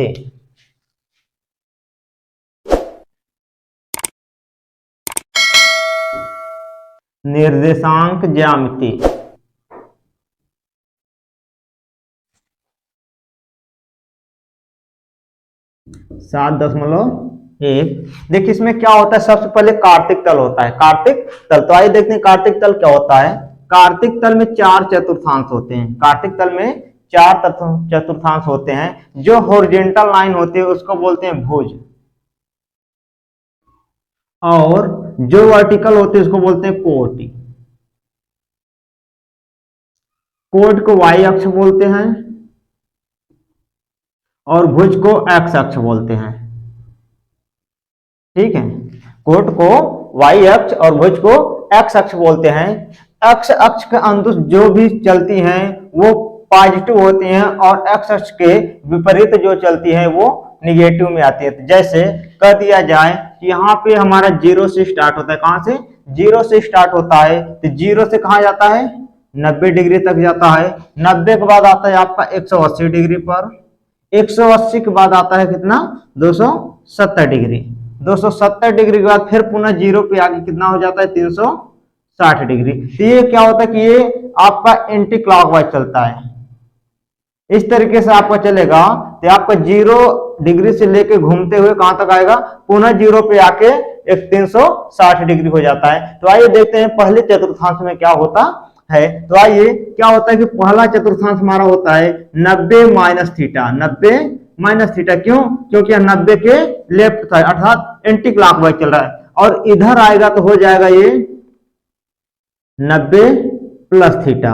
ज्यामिति। निर्देशांक ज्यामिति। 7.1। देखिए इसमें क्या होता है, सबसे पहले कार्तिक तल होता है। कार्तिक तल, तो आइए देखते हैं कार्तिक तल क्या होता है। कार्तिक तल में 4 चतुर्थांश होते हैं। कार्तिक तल में 4 चतुर्थांश होते हैं। जो हॉरिजॉन्टल लाइन होती है उसको बोलते हैं भुज, और जो वर्टिकल होते हैं उसको बोलते हैं कोटि। कोट को वाई अक्ष बोलते हैं और भुज को एक्स अक्ष बोलते हैं। ठीक है, कोट को वाई अक्ष और भुज को एक्स अक्ष बोलते हैं। एक्स अक्ष के अनुदिश जो भी चलती हैं वो पॉजिटिव होती हैं और एक्स अक्ष के विपरीत जो चलती हैं वो निगेटिव में आती है। जैसे कह दिया जाए कि यहाँ पे हमारा 0 से स्टार्ट होता है। कहां से? 0 से स्टार्ट होता है। तो 0 से कहां जाता है? 90 डिग्री तक जाता है। 90 के बाद आता है आपका 180 डिग्री पर। 180 के बाद आता है कितना? 270 डिग्री। 270 डिग्री के बाद फिर पुनः 0 पे आके कितना हो जाता है? 360 डिग्री। तो ये क्या होता है कि ये आपका एंटी क्लॉकवाइज चलता है। इस तरीके से आपका चलेगा तो आपका 0 डिग्री से लेके घूमते हुए कहां तक आएगा? पुनः 0 पे आके एक 360 डिग्री हो जाता है। तो आइए देखते हैं पहले चतुर्थांश में क्या होता है। तो आइए क्या होता है कि पहला चतुर्थांश हमारा होता है 90 माइनस थीटा। 90 माइनस थीटा क्यों? क्योंकि 90 के लेफ्ट साइड अर्थात एंटी क्लॉकवाइज चल रहा है, और इधर आएगा तो हो जाएगा ये 90 प्लस थीटा।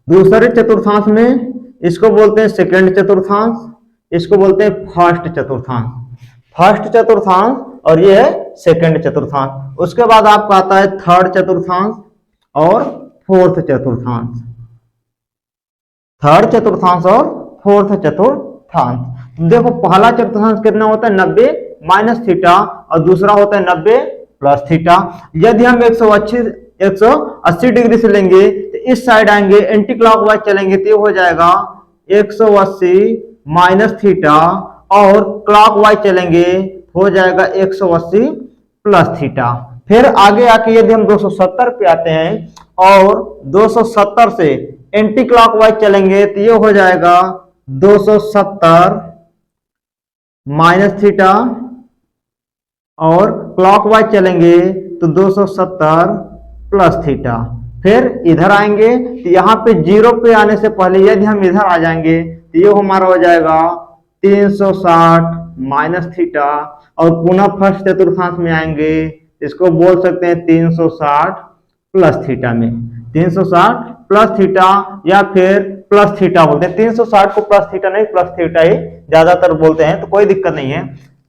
दूसरे चतुर्थांश में इसको बोलते हैं सेकंड चतुर्थांश, इसको बोलते हैं फर्स्ट चतुर्थांश। फर्स्ट चतुर्थांश और ये है सेकंड चतुर्थांश। उसके बाद आपका आता है थर्ड चतुर्थांश और फोर्थ चतुर्थांश। थर्ड चतुर्थांश और फोर्थ चतुर्थांश। देखो पहला चतुर्थांश कितना होता है? 90 माइनस थीटा, और दूसरा होता है 90 प्लस थीटा। यदि हम 180 डिग्री से लेंगे तो इस साइड आएंगे, एंटी क्लॉकवाइज चलेंगे तो हो जाएगा 180 माइनस थीटा, और क्लॉकवाइज चलेंगे हो जाएगा 180 प्लस थीटा। फिर आगे आके यदि हम 270 पे आते हैं और 270 से एंटी क्लॉकवाइज चलेंगे तो ये हो जाएगा 270 माइनस थीटा, और क्लॉकवाइज चलेंगे तो 270 प्लस थीटा। फिर इधर आएंगे तो यहाँ पे 0 पे आने से पहले यदि हम इधर आ जाएंगे तो ये हमारा हो जाएगा 360 माइनस थीटा, और पुनः फर्स्ट चतुर्थांश में आएंगे, इसको बोल सकते हैं 360 प्लस थीटा में। 360 प्लस थीटा या फिर प्लस थीटा बोलते हैं। 360 को प्लस थीटा नहीं, प्लस थीटा ही ज्यादातर बोलते हैं, तो कोई दिक्कत नहीं है।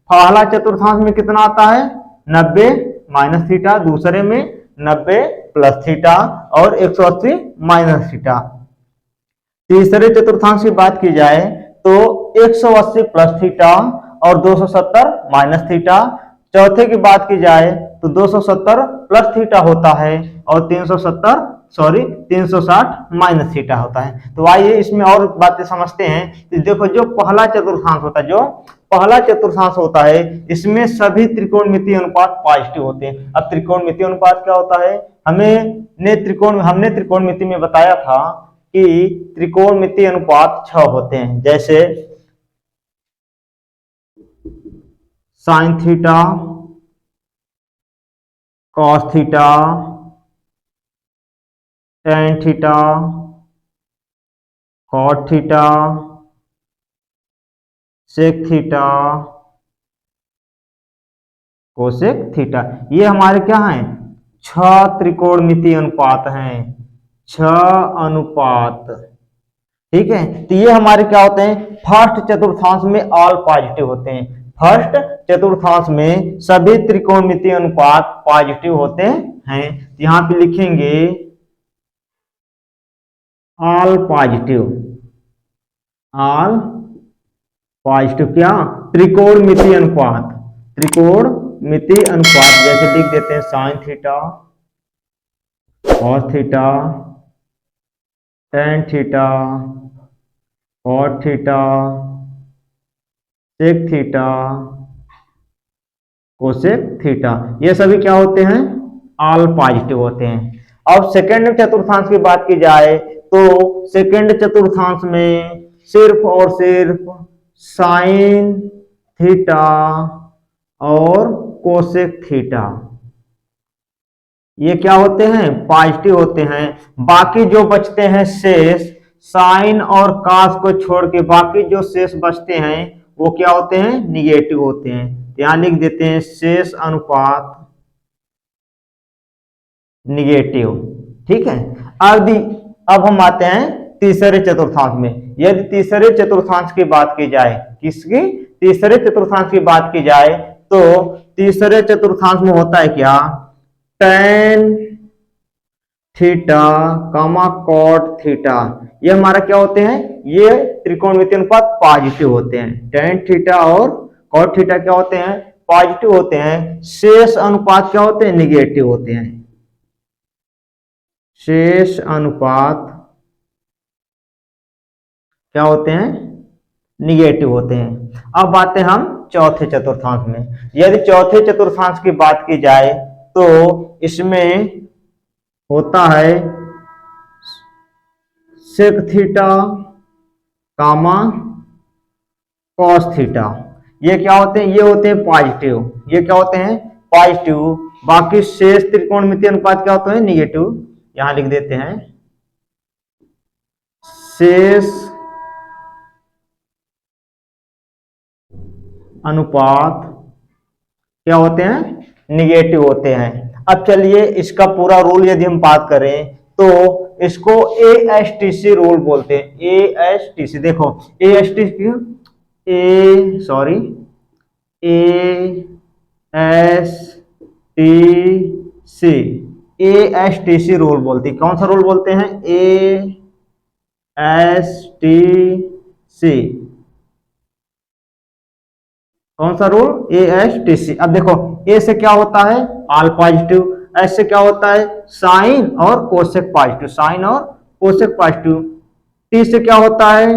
पहला चतुर्थांश में कितना आता है? 90 माइनस थीटा, दूसरे में 90 प्लस थीटा और 180 माइनस थीटा। तीसरे चतुर्थांश की बात की जाए तो 180 प्लस थीटा और 270 माइनस थीटा। चौथे की बात की जाए तो 270 प्लस थीटा होता है और 360 माइनस थीटा होता है। तो आइए इसमें और बातें समझते हैं। देखो जो पहला चतुर्थांश होता है, जो पहला चतुर्थांश होता है, इसमें सभी त्रिकोणमितीय अनुपात पॉजिटिव होते हैं। अब त्रिकोणमितीय अनुपात क्या होता है? हमने त्रिकोणमिति में बताया था कि त्रिकोणमितीय अनुपात 6 होते हैं। जैसे sine theta, cos theta, tan theta, cot theta, sec theta, cosec theta. ये हमारे क्या हैं? 6 त्रिकोणमितीय अनुपात हैं। 6 अनुपात। ठीक है, तो ये हमारे क्या होते हैं? फर्स्ट चतुर्थांश में ऑल पॉजिटिव होते हैं। फर्स्ट चतुर्थांश में सभी त्रिकोणमितीय अनुपात पॉजिटिव होते हैं। यहां पे लिखेंगे ऑल पॉजिटिव। ऑल पॉजिटिव क्या? त्रिकोणमितीय अनुपात। त्रिकोणमितीय अनुपात जैसे लिख देते हैं sine theta, cos theta, tan theta, cot theta, sec theta cosec theta, ये सभी क्या होते हैं, ऑल पॉजिटिव होते हैं। अब सेकंड चतुर्थांश की बात की जाए तो सेकंड चतुर्थांश में सिर्फ और सिर्फ साइन थीटा और कोसेक थीटा ये क्या होते हैं, पॉजिटिव होते हैं। बाकी जो बचते हैं शेष, साइन और कास को छोड़ के बाकी जो शेष बचते हैं वो क्या होते हैं, निगेटिव होते हैं। यहां लिख देते हैं शेष अनुपात निगेटिव। ठीक है, अब हम आते हैं तीसरे चतुर्थांश में। यदि तीसरे चतुर्थांश की बात की जाए, किसकी, तीसरे चतुर्थांश की बात की जाए तो तीसरे चतुर्थांश में होता है क्या, tan थीटा कामा कॉट थीटा, ये हमारा क्या होते हैं, ये त्रिकोणमितीय अनुपात पॉजिटिव होते हैं। tan थीटा और कॉट थीटा क्या होते हैं, पॉजिटिव होते हैं। शेष अनुपात क्या होते हैं, निगेटिव होते हैं। शेष अनुपात क्या होते हैं, निगेटिव होते हैं। अब आते हैं हम चौथे चतुर्थांश में। यदि चौथे चतुर्थांश की बात की जाए तो इसमें होता है sec theta comma cos theta, ये क्या होते हैं, ये होते हैं पॉजिटिव, ये क्या होते हैं, पॉजिटिव। बाकी शेष त्रिकोणमितीय अनुपात क्या होते हैं, निगेटिव। यहां लिख देते हैं शेष अनुपात क्या होते हैं, निगेटिव होते हैं। अब चलिए इसका पूरा रूल यदि हम बात करें तो इसको ASTC रूल बोलते हैं। ASTC देखो, ASTC ASTC रूल बोलते हैं। कौन सा रूल बोलते हैं, ASTC। कौन सा रूल, ASTC। अब देखो ए से क्या होता है, ऑल पॉजिटिव, एस से क्या होता है, साइन और कोसेक पॉजिटिव, साइन और कोसेक पॉजिटिव। टी से क्या होता है,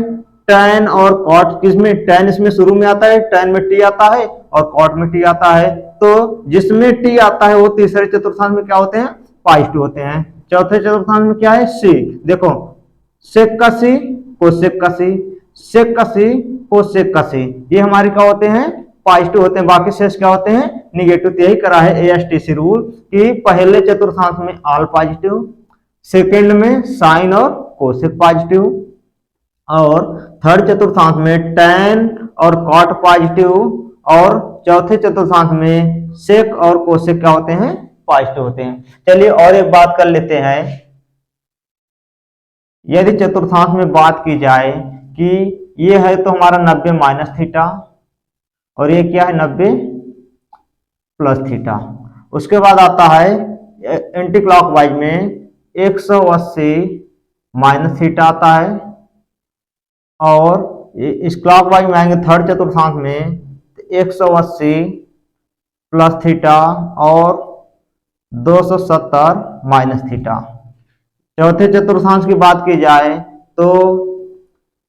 tan और कॉट, किसमें tan इसमें शुरू में आता है, tan में t आता है और कॉट में t आता है। तो जिसमें t आता है वो तीसरे चतुर्थांश में क्या होते हैं, पॉजिटिव होते हैं। चौथे चतुर्थांश में क्या है, सी। देखो सेक का सी कोसेक का सी, सेक का सी कोसेक का सी, ये हमारे क्या होते हैं, पॉजिटिव होते हैं। बाकी शेष क्या होते हैं, निगेटिव। यही करा है ASTC रूल कि पहले चतुर्थांश में ऑल पॉजिटिव, सेकंड में साइन और कोसेक पॉजिटिव, और थर्ड चतुर्थांश में tan और कॉट पॉजिटिव, और चौथे चतुर्थांश में सेक और कोसेक क्या होते हैं, पॉजिटिव होते हैं। चलिए और एक बात कर लेते हैं। यदि चतुर्थांश में बात की जाए कि ये है तो हमारा 90 माइनस थीटा और ये क्या है, 90 प्लस थीटा। उसके बाद आता है एंटी क्लॉकवाइज में 180 माइनस थीटा आता है, और इस क्लॉकवाइज में आएंगे थर्ड चतुर्थांश में 180 प्लस थीटा और 270 माइनस थीटा। चौथे चतुर्थांश की बात की जाए तो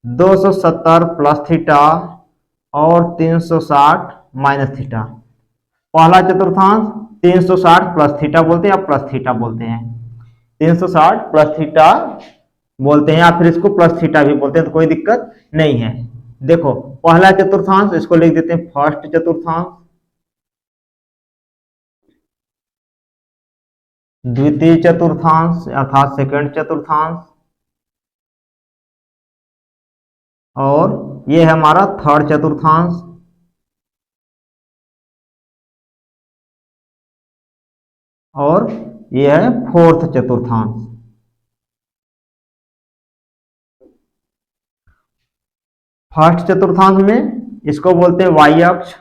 270 प्लस थीटा और 360 माइनस थीटा। पहला चतुर्थांश 360 प्लस थीटा बोलते हैं या प्लस थीटा बोलते हैं, 360 प्लस थीटा बोलते हैं या फिर इसको प्लस थीटा भी बोलते हैं, तो कोई दिक्कत नहीं है। देखो पहला चतुर्थांश, इसको लिख देते हैं फर्स्ट चतुर्थांश, द्वितीय चतुर्थांश अर्थात सेकंड चतुर्थांश, और ये है हमारा थर्ड चतुर्थांश, और ये है फोर्थ चतुर्थांश। फर्स्ट चतुर्थांश में इसको बोलते हैं वाई अक्ष,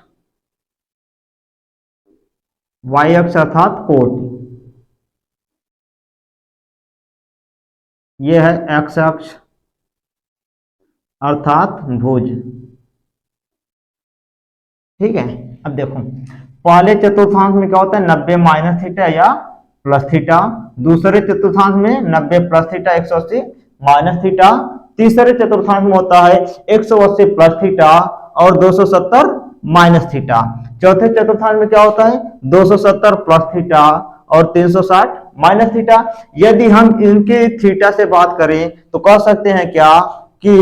वाई अक्ष अर्थात कोटि। यह है एक्स अक्ष अर्थात भुज। ठीक है, अब देखो पहले चतुर्थांश में क्या होता है, 90 माइनस थीटा या प्लस थीटा। दूसरे चतुर्थांश में 90 प्लस थीटा 180 माइनस थीटा। तीसरे चतुर्थांश में होता है 180 प्लस थीटा और 270 माइनस थीटा। चौथे चतुर्थांश में क्या होता है 270 प्लस थीटा और 360 माइनस थीटा। यदि हम इनके थीटा से बात करें तो कह सकते हैं क्या कि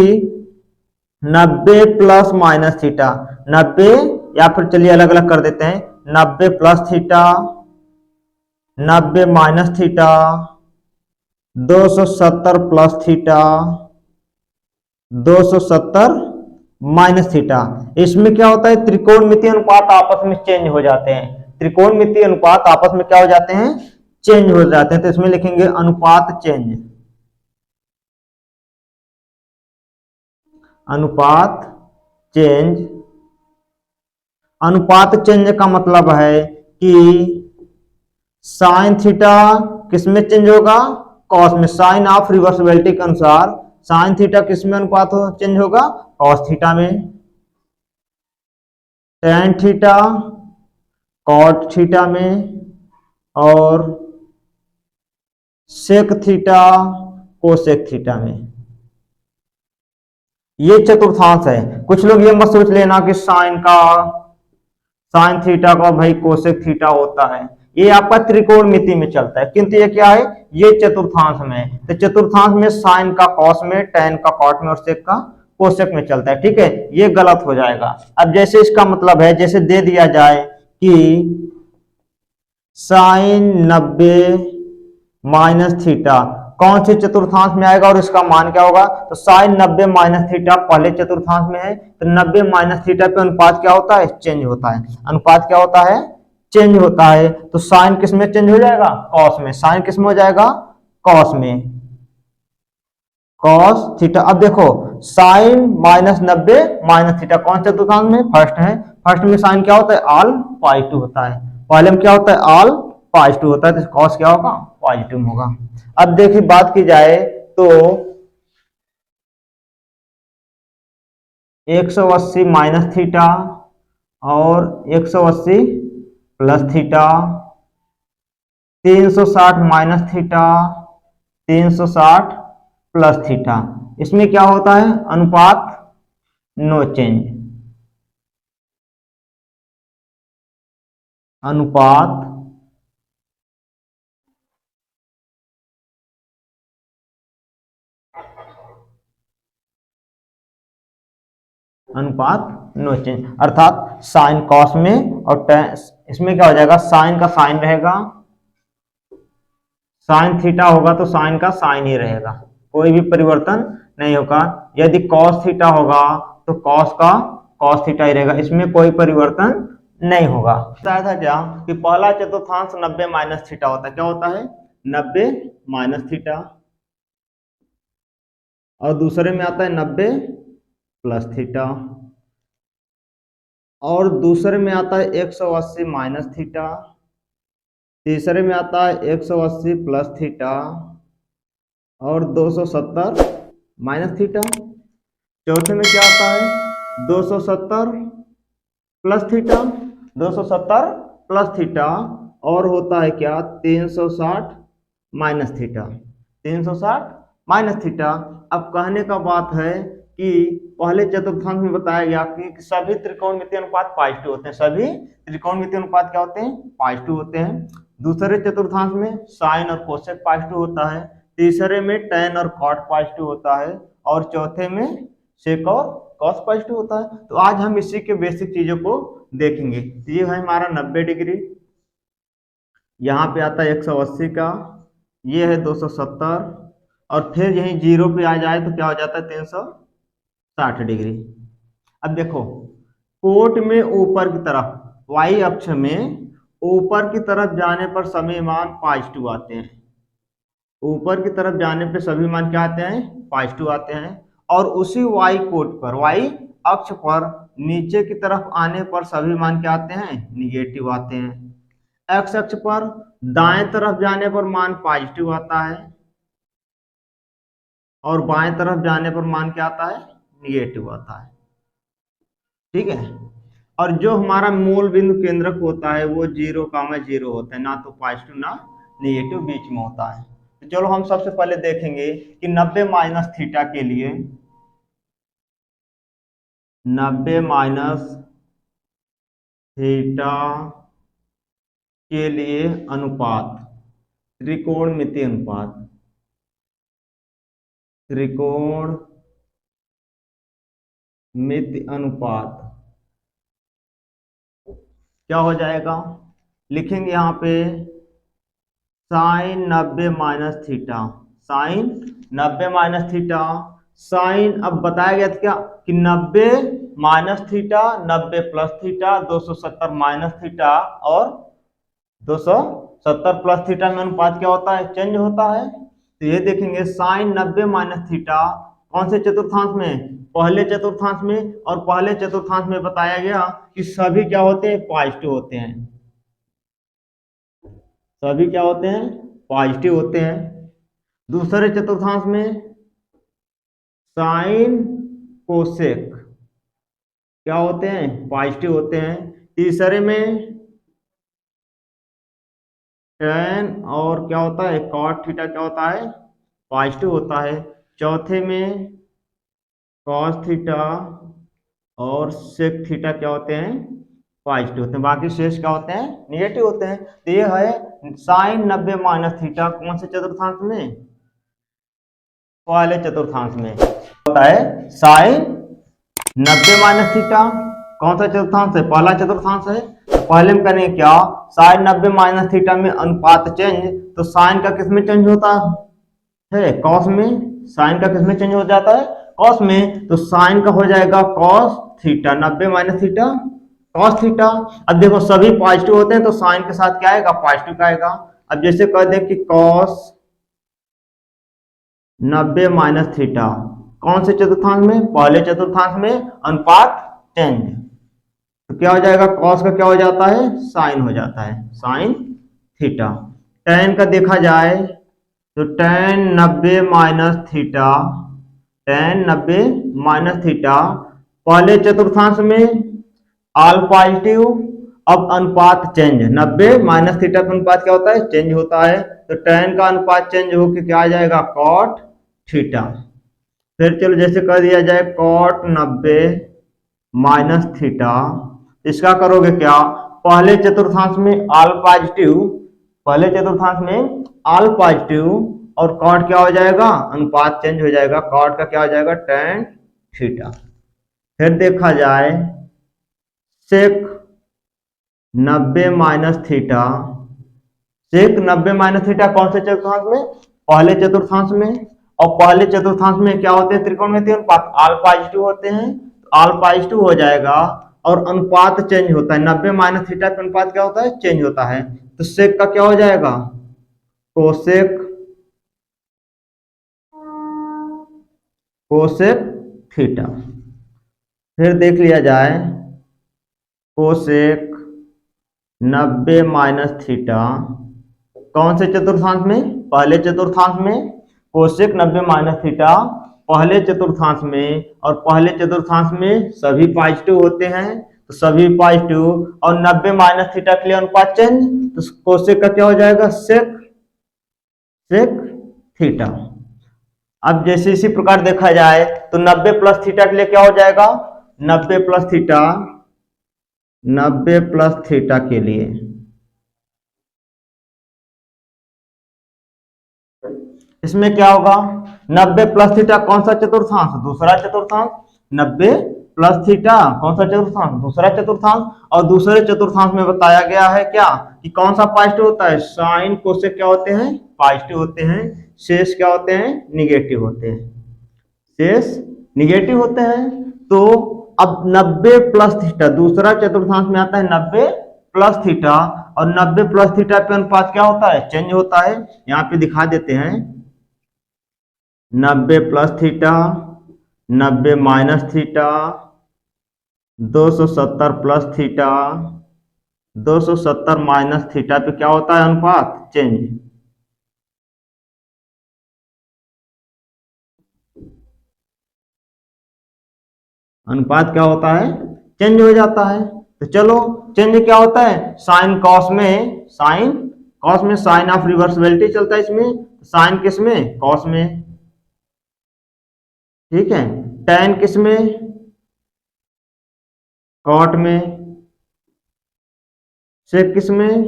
90 प्लस माइनस थीटा, 90 या फिर चलिए अलग अलग कर देते हैं, 90 plus theta, 90 minus theta, 270 plus theta, 270 minus theta. इसमें क्या होता है त्रिकोणमितीय अनुपात आपस में चेंज हो जाते हैं, त्रिकोणमितीय अनुपात आपस में क्या हो जाते हैं चेंज हो जाते हैं। तो इसमें लिखेंगे अनुपात चेंज, अनुपात चेंज। अनुपात चेंज का मतलब है कि साइन थीटा किसमें चेंज होगा कॉस में, साइन ऑफ रिवर्सिबिलिटी के अनुसार साइन थीटा किसमें अनुपात चेंज होगा कॉस थीटा में, टेन थीटा कॉट थीटा में, और सेक थीटा कोसेक थीटा में। ये चतुर्थांश है। कुछ लोग ये मत सोच लेना कि साइन थीटा का भाई कोसेक थीटा होता है, ये आपका त्रिकोणमिति में चलता है, किंतु ये क्या है ये चतुर्थांश में है। तो चतुर्थांश में साइन का कॉस में, टेन का कॉट में और सेक का कोसेक में चलता है, ठीक है, ये गलत हो जाएगा। अब जैसे इसका मतलब है जैसे दे दिया जाए कि साइन 90 माइनस थीटा कौन से चतुर्थांश में आएगा और इसका मान क्या होगा, तो साइन 90 माइनस थीटा पहले चतुर्थांश में है, तो 90 माइनस थीटा पे अनुपात क्या होता है चेंज होता है, अनुपात क्या होता है चेंज होता है। तो साइन किस में चेंज हो जाएगा कॉस में, साइन किस में हो जाएगा कॉस में, कॉस थीटा। अब देखो साइन माइनस 90 माइनस थीटा कौन चतुर्थांश में फर्स्ट है, फर्स्ट में साइन क्या होता है ऑल पॉजिटिव होता है, पहले में क्या होता है ऑल पॉजिटिव होता है, तो कॉस क्या होगा पॉजिटिव होगा। अब देखिए बात की जाए तो 180 माइनस थीटा और 180 plus theta, 360 minus theta, 360 plus theta, इसमें क्या होता है अनुपात नो चेंज, अनुपात अनुपात नो चेंज, अर्थात साइन कॉस में और इसमें क्या हो जाएगा साइन का साइन रहेगा, साइन थीटा होगा तो साइन का साइन ही रहेगा, कोई भी परिवर्तन नहीं होगा। यदि कॉस थीटा होगा तो कॉस का कॉस थीटा ही रहेगा, इसमें कोई परिवर्तन नहीं होगा। बताया था क्या कि पहला चतुर्थांश 90 माइनस थीटा होता है, क्या होता है 90 माइनस थीटा, और दूसरे में आता है 90 प्लस थीटा, और दूसरे में आता है 180 माइनस थीटा, तीसरे में आता है 180 प्लस थीटा और 270 माइनस थीटा। चौथे में क्या आता है 270 प्लस थीटा, 270 प्लस थीटा, और होता है क्या 360 माइनस थीटा, 360 माइनस थीटा। अब कहने का बात है कि पहले चतुर्थांश में बताया गया कि सभी त्रिकोणमितीय अनुपात पॉजिटिव होते हैं, सभी त्रिकोणमितीय अनुपात क्या होते हैं पॉजिटिव होते हैं। दूसरे चतुर्थांश में साइन और कोसेक पॉजिटिव होता है, तीसरे में टेन और कॉट पॉजिटिव होता है, और चौथे में सेक और कॉस पॉजिटिव होता है। तो आज हम इसी के बेसिक चीजों को देखेंगे। ये है हमारा 90 डिग्री, यहाँ पे आता है 180 का, ये है 270, और फिर यही जीरो पे आ जाए तो क्या हो जाता है 360 डिग्री। अब देखो कोट में ऊपर की तरफ वाई अक्ष में ऊपर की तरफ जाने पर सभी मान पॉजिटिव आते हैं, ऊपर की तरफ जाने पे सभी मान क्या आते हैं पॉजिटिव आते हैं, और उसी वाई कोट पर वाई अक्ष पर नीचे की तरफ आने पर सभी मान क्या आते हैं निगेटिव आते हैं। एक्स अक्ष पर दाएं तरफ जाने पर मान पॉजिटिव आता है और बाएं तरफ जाने पर मान क्या आता है निगेटिव आता है, ठीक है। और जो हमारा मूल बिंदु केंद्रक होता है वो 0,0 होता है, ना तो पॉजिटिव ना निगेटिव बीच में होता है। तो चलो हम सबसे पहले देखेंगे कि 90 माइनस थीटा के लिए 90 माइनस थीटा के लिए अनुपात, त्रिकोणमितीय अनुपात, त्रिकोणमितीय अनुपात क्या हो जाएगा, लिखेंगे यहाँ पे sine 90 minus theta, sine 90 minus theta, sine अब बताया गया था क्या कि 90 minus theta, 90 plus theta, 270 minus theta और 270 प्लस थीटा में अनुपात क्या होता है, चेंज होता है। तो ये देखेंगे साइन 90 माइनस थीटा कौन से चतुर्थांश में, पहले चतुर्थांश में, और पहले चतुर्थांश में बताया गया कि सभी क्या होते हैं, पॉजिटिव होते हैं, सभी क्या होते हैं, पॉजिटिव होते हैं। दूसरे चतुर्थांश में साइन कोसेक क्या होते हैं, पॉजिटिव होते हैं। तीसरे में tan और क्या होता है, cot थीटा क्या होता है, पॉजिटिव होता है। चौथे में cos थीटा और sec थीटा क्या होते हैं, पॉजिटिव होते हैं, बाकी शेष क्या होते हैं, निगेटिव होते हैं। तो ये है साइन 90 माइनस थीटा कौन से चतुर्थांश में, पहले चतुर्थांश में होता है। साइन 90 माइनस थीटा कौन सा चतुर्थांश है, पहला चतुर्थांश है। तो पहले में करेंगे क्या, साइन 90 माइनस थीटा में अनुपात चेंज, तो साइन का किस में चेंज होता है, कॉस में, साइन का किस में चेंज हो जाता है, कॉस में। तो साइन का हो जाएगा cos theta, 90 minus theta cos theta. अब देखो सभी पॉजिटिव होते हैं तो साइन के साथ क्या आएगा, पॉजिटिव का आएगा। अब जैसे कह दे कि कॉस 90 माइनस थीटा कौन से चतुर्थांश में, पहले चतुर्थांश में, अनुपात चेंज, तो क्या हो जाएगा, कॉस का क्या हो जाता है, साइन हो जाता है, साइन थीटा। tan का देखा जाए तो tan 90 minus theta, tan 90 minus theta पहले चतुर्थांश में ऑल पॉजिटिव, अब अनुपात चेंज, 90 माइनस थीटा का अनुपात क्या होता है, चेंज होता है। तो tan का अनुपात चेंज होकर क्या आ जाएगा, cot थीटा। फिर चलो जैसे कर दिया जाए cot 90 माइनस थीटा, इसका करोगे क्या, पहले चतुर्थांश में ऑल पॉजिटिव, पहले चतुर्थांश में ऑल पॉजिटिव, और कॉट क्या हो जाएगा, अनुपात चेंज हो जाएगा, कॉट का क्या हो जाएगा, tan थीटा। फिर देखा जाए सेक 90 माइनस थीटा, सेक 90 माइनस थीटा कौन से चतुर्थांश में, पहले चतुर्थांश में, और पहले चतुर्थांश में क्या होते हैं, त्रिकोणमितीय अनुपात, ऑल पॉजिटिव होते हैं, ऑल पॉजिटिव हो जाएगा और अनुपात चेंज होता है, 90 माइनस थीटा का अनुपात क्या होता है, चेंज होता है। तो सेक का क्या हो जाएगा, कोसेक, कोसेक थीटा। फिर देख लिया जाए कोसेक 90 माइनस थीटा कौन से चतुर्थांश में, पहले चतुर्थांश में, कोसेक 90 माइनस थीटा पहले चतुर्थांश में, और पहले चतुर्थांश में सभी पॉजिटिव होते हैं, तो सभी पॉजिटिव, और 90 माइनस थीटा के लिए अनुपात चेंज, तो कोसेक का क्या हो जाएगा, सेक, सेक थीटा। अब जैसे इसी प्रकार देखा जाए तो 90 प्लस थीटा के लिए क्या हो जाएगा, 90 प्लस थीटा, 90 प्लस थीटा के लिए इसमें क्या होगा, 90 प्लस थीटा कौन सा चतुर्थांश, दूसरा चतुर्थांश, 90 प्लस थीटा कौन सा चतुर्थांश, दूसरा चतुर्थांश। और दूसरे चतुर्थांश में बताया गया है क्या कि कौन सा पॉजिटिव होता है, साइन कोसेक क्या होते हैं, पॉजिटिव होते हैं, शेष क्या होते हैं, निगेटिव होते हैं, शेष निगेटिव होते हैं। तो अब 90 प्लस थीटा दूसरा चतुर्थांश में आता है, 90 प्लस थीटा, और 90 प्लस थीटा पे अनुपात क्या होता है, चेंज होता है। यहाँ पे दिखा देते हैं 90 plus theta, 90 minus theta, 270 plus theta, 270 minus theta पे क्या होता है, अनुपात चेंज। अनुपात क्या होता है, चेंज हो जाता है। तो चलो चेंज क्या होता है, साइन कॉस में, साइन कॉस में साइन ऑफ रिवर्सिबिलिटी चलता है इसमें, साइन किस में, कॉस में, ठीक है। tan किस में, कॉट में, सेक किस में,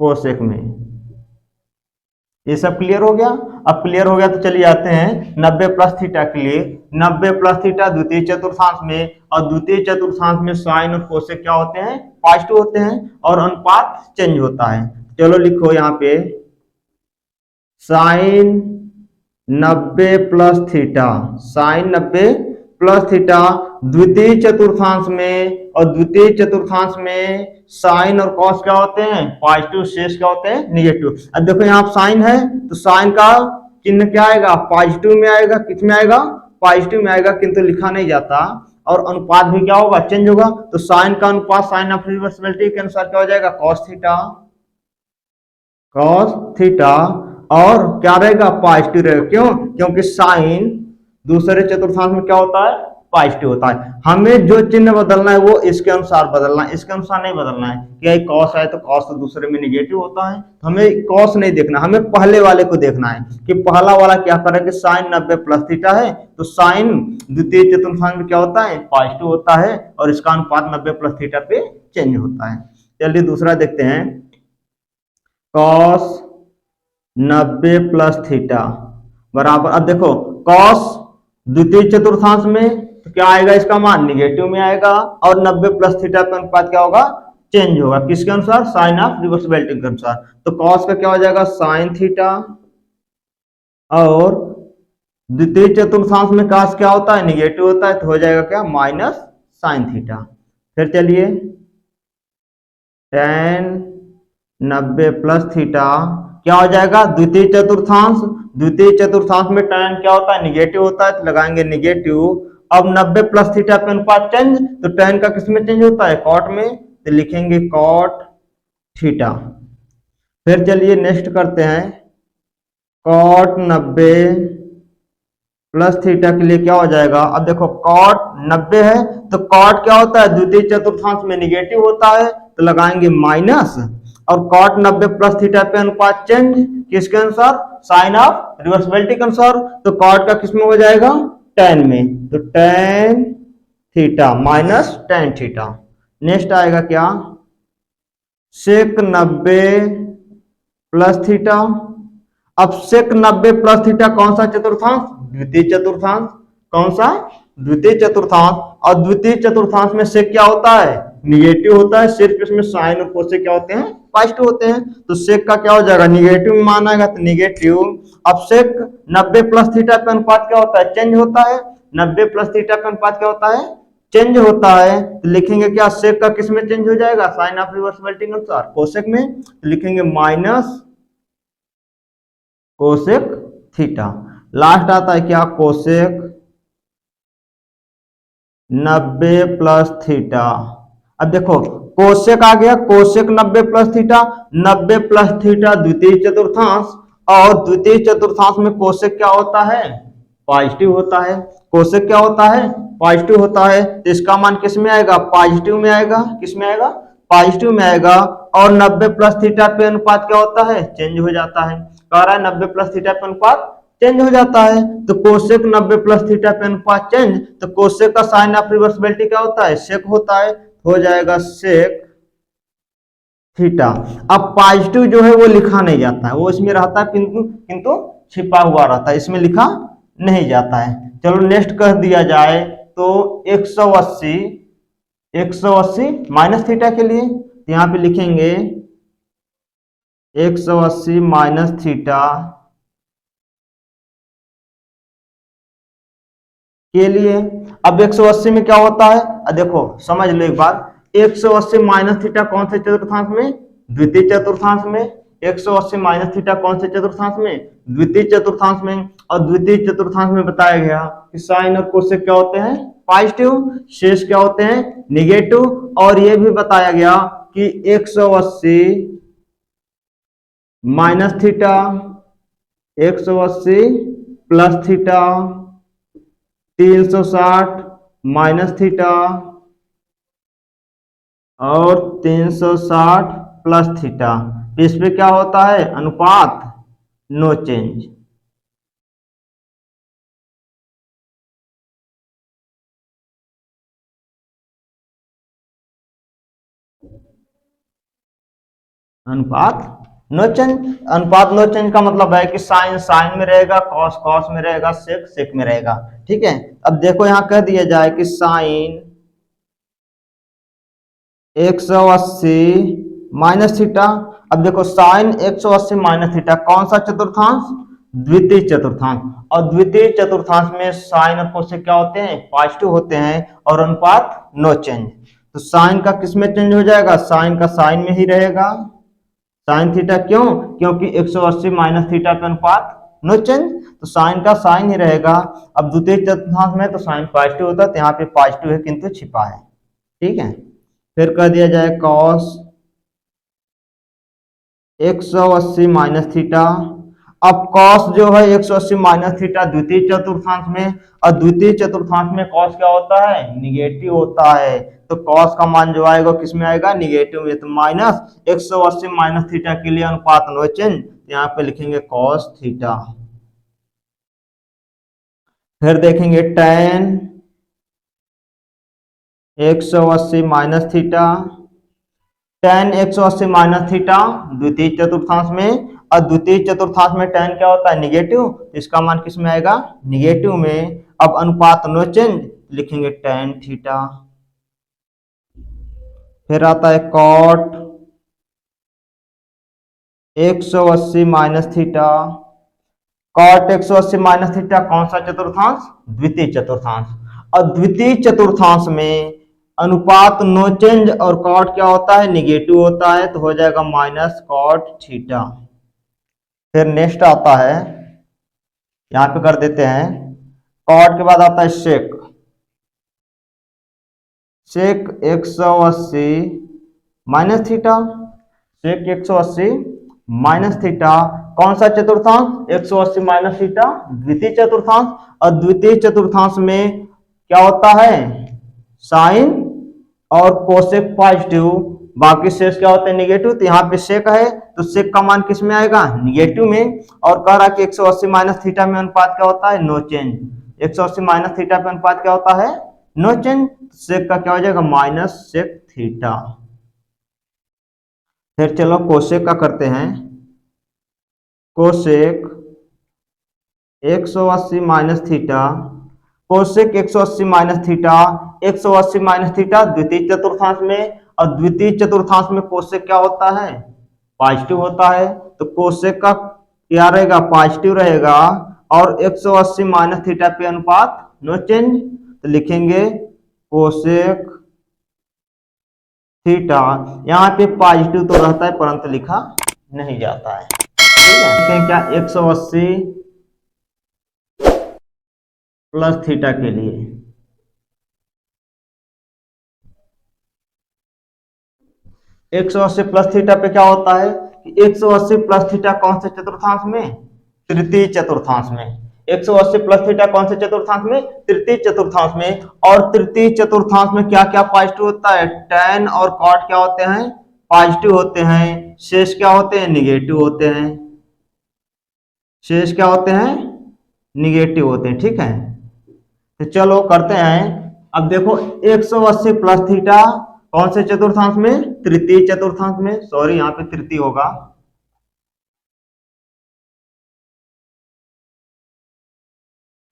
कोसेक में। ये सब क्लियर हो गया। अब क्लियर हो गया तो चलिए आते हैं 90 प्लस थीटा के लिए। 90 प्लस थीटा द्वितीय चतुर्थांश में, और द्वितीय चतुर्थांश में साइन और कोसेक क्या होते हैं, पॉजिटिव होते हैं, और अनुपात चेंज होता है। चलो लिखो यहाँ पे sine 90 plus theta, sine 90 plus theta द्वितीय चतुर्थांश में, और द्वितीय चतुर्थांश में साइन और कॉस क्या होते हैं, पॉजिटिव, शेष क्या होते हैं, निगेटिव। अब देखो यहाँ साइन है तो साइन का चिन्ह क्या आएगा, पॉजिटिव में आएगा, किस में आएगा, पॉजिटिव में आएगा, किंतु लिखा नहीं जाता। और अनुपात भी क्या होगा, चेंज होगा। तो साइन का अनुपात साइन ऑफ रिवर्सिबिलिटी के अनुसार क्या हो जाएगा, कॉस थीटा, कॉस थीटा, और क्या रहेगा, पॉजिटिव रहेगा। क्यों, क्योंकि साइन दूसरे चतुर्थांश में क्या होता है, पॉजिटिव होता है। हमें जो चिन्ह बदलना है वो इसके अनुसार बदलना है, इसके अनुसार नहीं बदलना है। क्या कॉस है तो कॉस तो दूसरे में निगेटिव होता है, तो हमें कॉस नहीं देखना, हमें पहले वाले को देखना है कि पहला वाला क्या करे कि साइन 90 प्लस थीटा है, तो साइन द्वितीय चतुर्थांश में क्या होता है, पॉजिटिव होता है, और इसका अनुपात 90 प्लस थीटा पे चेंज होता है। चलिए दूसरा देखते हैं, कॉस 90 प्लस थीटा बराबर, अब देखो कॉस द्वितीय चतुर्थांश में तो क्या आएगा, इसका मान निगेटिव में आएगा, और 90 प्लस थीटा का अनुपात क्या होगा, चेंज होगा, किसके अनुसार, साइन ऑफ रिवर्सिबिलिटी के अनुसार। तो कॉस का क्या हो जाएगा, साइन थीटा, और द्वितीय चतुर्थांश में कॉस क्या होता है, निगेटिव होता है, तो हो जाएगा क्या, माइनस साइन थीटा। फिर चलिए टेन 90 प्लस थीटा क्या हो जाएगा, द्वितीय चतुर्थांश, द्वितीय चतुर्थांश में tan क्या होता है, निगेटिव होता है, तो लगाएंगे निगेटिव। अब 90 प्लस थीटा पे अनुपात चेंज, तो tan का किस में चेंज होता है, कॉट में, तो लिखेंगे कॉट थीटा। फिर चलिए नेक्स्ट करते हैं, कॉट 90 प्लस थीटा के लिए क्या हो जाएगा। अब देखो कॉट 90 है तो कॉट क्या होता है, द्वितीय चतुर्थांश में निगेटिव होता है, तो लगाएंगे माइनस, और कॉट 90 प्लस थीटा पे अनुपात चेंज किसके अनुसार, साइन ऑफ रिवर्सिबिलिटी के अनुसार, तो कॉट का किस में हो जाएगा, tan में, तो tan theta minus tan theta. Next आएगा क्या, सेक 90 प्लस थीटा। अब सेक 90 प्लस थीटा कौन सा चतुर्थांश, द्वितीय चतुर्थांश, कौन सा, द्वितीय चतुर्थांश, और द्वितीय चतुर्थांश में सेक क्या होता है, निगेटिव होता है, सिर्फ इसमें साइन और कोसेक क्या होते हैं, पॉजिटिव होते हैं, तो सेक का क्या हो जाएगा, निगेटिव में मान आएगा, तो निगेटिव। अब सेक 90 प्लस थीटा का अनुपात क्या होता है, चेंज होता है, 90 प्लस थीटा का अनुपात क्या होता है, चेंज होता है, तो लिखेंगे क्या, सेक का किस में चेंज हो जाएगा, साइन ऑफ रिवर्सिबिलिटी के अनुसार, कोसेक में, तो लिखेंगे माइनस कोसेक थीटा। लास्ट आता है क्या, कोसेक 90 प्लस थीटा। अब देखो कोसेक आ गया, cosec 90 plus theta, 90 plus theta द्वितीय चतुर्थांश, और द्वितीय चतुर्थांश में कोसेक क्या होता है, पॉजिटिव होता है, कोसेक क्या होता है, पॉजिटिव होता है, तो इसका मान किस में आएगा, पॉजिटिव में आएगा, किस में आएगा, पॉजिटिव में आएगा। और 90 प्लस थीटा पे अनुपात क्या होता है, चेंज हो जाता है, कह रहा है 90 प्लस थीटा पे अनुपात चेंज हो जाता है, तो कोसेक 90 प्लस थीटा पे अनुपात चेंज, तो कोसेक का साइन ऑफ रिवर्सिबिलिटी क्या होता है, सेक होता है, हो जाएगा सेक थीटा। अब पॉजिटिव जो है वो लिखा नहीं जाता है, वो इसमें रहता है, किंतु किंतु छिपा हुआ रहता है, इसमें लिखा नहीं जाता है। चलो नेक्स्ट कह दिया जाए तो 180 माइनस थीटा के लिए, तो यहाँ पे लिखेंगे 180 माइनस थीटा के लिए। अब 180 में क्या होता है, देखो समझ लो एक बार, 180 माइनस थीटा कौन से चतुर्थांश में, द्वितीय चतुर्थांश में, 180 माइनस थीटा कौन से चतुर्थांश में, द्वितीय चतुर्थांश में, और द्वितीय चतुर्थांश में बताया गया कि साइन और कोसेक क्या होते हैं, पॉजिटिव, शेष क्या होते हैं, निगेटिव, और ये भी बताया गया कि 180 minus theta, 180 plus theta, 360 minus theta, और 360 प्लस थीटा, इस पे क्या होता है, अनुपात नो चेंज। अनुपात नो चेंज। अनुपात नो चेंज का मतलब है कि साइन साइन में रहेगा, कॉस कॉस में रहेगा, सेक सेक में रहेगा। ठीक है, अब देखो यहां कह दिया जाए कि साइन 180 माइनस थीटा। अब देखो साइन 180 माइनस थीटा कौन सा चतुर्थांश? द्वितीय चतुर्थांश। और द्वितीय चतुर्थांश में साइन और कोसेक क्या होते हैं? पॉजिटिव होते हैं। और अनुपात नो चेंज। तो साइन का किस में चेंज हो जाएगा? साइन का साइन में ही रहेगा। साइन थीटा क्यों? क्योंकि 180 माइनस थीटा पे अनुपात नो चेंज, तो साइन का साइन ही रहेगा। अब द्वितीय चतुर्थांश में तो साइन पॉजिटिव होता है, तो यहाँ पे पॉजिटिव है किंतु छिपा है। ठीक है, फिर कह दिया जाए कॉस 180 माइनस थीटा। अब कॉस जो है 180 माइनस थीटा द्वितीय चतुर्थांश में, और द्वितीय चतुर्थांश में कॉस क्या होता है? निगेटिव होता है। तो कॉस का मान जो आएगा किस में आएगा? निगेटिव में। तो माइनस 180 माइनस थीटा के लिए अनुपात नो चेंज, यहाँ पे लिखेंगे कॉस थीटा। फिर देखेंगे tan 180 minus theta. tan 180 minus theta द्वितीय चतुर्थांश में, और द्वितीय चतुर्थांश में tan क्या होता है? निगेटिव, इसका मान किस में आएगा? निगेटिव में। अब अनुपात नो चेंज, लिखेंगे tan थीटा। फिर आता है cot 180 minus theta. cot 180 minus theta कौन सा चतुर्थांश? द्वितीय चतुर्थांश। और द्वितीय चतुर्थांश में अनुपात नो चेंज, और cot क्या होता है? निगेटिव होता है, तो हो जाएगा माइनस cot थीटा। फिर नेक्स्ट आता है, यहां पे कर देते हैं कॉट के बाद आता है सेक। सेक 180 माइनस थीटा। सेक 180 माइनस थीटा कौन सा चतुर्थांश? 180 माइनस थीटा द्वितीय चतुर्थांश। और द्वितीय चतुर्थांश में क्या होता है? साइन और कोसेक पॉजिटिव, बाकी शेष क्या होते हैं? निगेटिव। तो यहाँ पे सेक है, तो सेक का मान किस में आएगा? निगेटिव में। और कह रहा कि 180 माइनस थीटा में अनुपात क्या होता है? No change. 180 माइनस थीटा पे अनुपात क्या होता है? No change. सेक का क्या हो जाएगा? Minus sec theta. फिर चलो कोसेक का करते हैं। Cosec 180 minus theta. Cosec 180 minus theta, 180 minus theta द्वितीय चतुर्थांश में, और द्वितीय चतुर्थांश में कोसेक क्या होता है? पॉजिटिव होता है। तो कोसेक का क्या रहेगा? पॉजिटिव रहेगा। और 180 माइनस थीटा पे अनुपात नो चेंज, तो लिखेंगे कोसेक थीटा। यहाँ पे पॉजिटिव तो रहता है परंतु लिखा नहीं जाता है। ठीक है, क्या 180 प्लस थीटा के लिए 180 प्लस थीटा पे क्या होता है कि 180 प्लस थीटा कौन से चतुर्थांश में? तृतीय चतुर्थांश में। 180 प्लस थीटा कौन से चतुर्थांश में? तृतीय चतुर्थांश में। और तृतीय चतुर्थांश में क्या क्या पॉजिटिव होता है? tan और cot क्या होते हैं? पॉजिटिव होते हैं। शेष क्या होते हैं? निगेटिव होते हैं। शेष क्या होते हैं? निगेटिव होते हैं। ठीक है, तो चलो करते हैं। अब देखो 180 प्लस थीटा कौन से चतुर्थांश में? तृतीय चतुर्थांश में। सॉरी, यहाँ पे तृतीय होगा।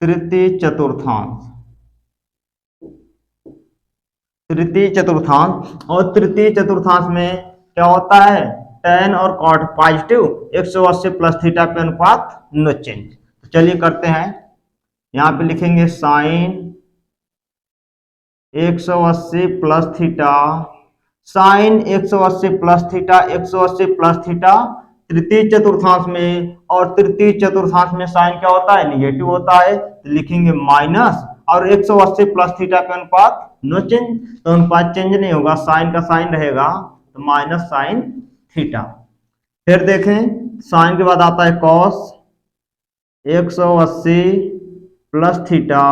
तृतीय चतुर्थांश, तृतीय चतुर्थांश। और तृतीय चतुर्थांश में क्या होता है? tan और cot पॉजिटिव, 180 प्लस थीटा पे अनुपात नो चेंज। तो चलिए करते हैं। यहाँ पे लिखेंगे sine 180 plus theta. Sine 180 plus theta, 180 plus theta तृतीय चतुर्थांश में, और तृतीय चतुर्थांश में साइन क्या होता है? निगेटिव होता है, तो लिखेंगे माइनस। और 180 प्लस थीटा पे अनुपात नो चेंज, तो अनुपात चेंज नहीं होगा, साइन का साइन रहेगा, तो माइनस साइन थीटा। फिर देखें साइन के बाद आता है कॉस 180 प्लस थीटा।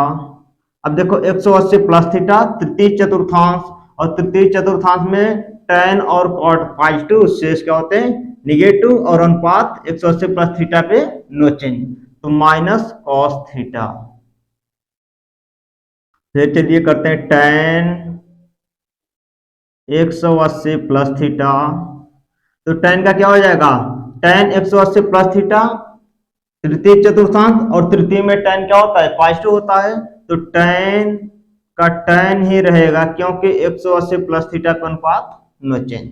अब देखो 180 प्लस थीटा तृतीय चतुर्थांश, और तृतीय चतुर्थांश में tan और cot पॉजिटिव, शेष क्या होते हैं? निगेटिव। और अनुपात 180 प्लस थीटा पे नो चेंज, तो माइनस कॉस थीटा। फिर चलिए करते हैं tan 180 प्लस थीटा। तो tan का क्या हो जाएगा, tan 180 प्लस थीटा तृतीय चतुर्थांश, और तृतीय में tan क्या होता है, पॉजिटिव होता है, तो tan का tan ही रहेगा क्योंकि 180 प्लस थीटा का अनुपात नो चेंज।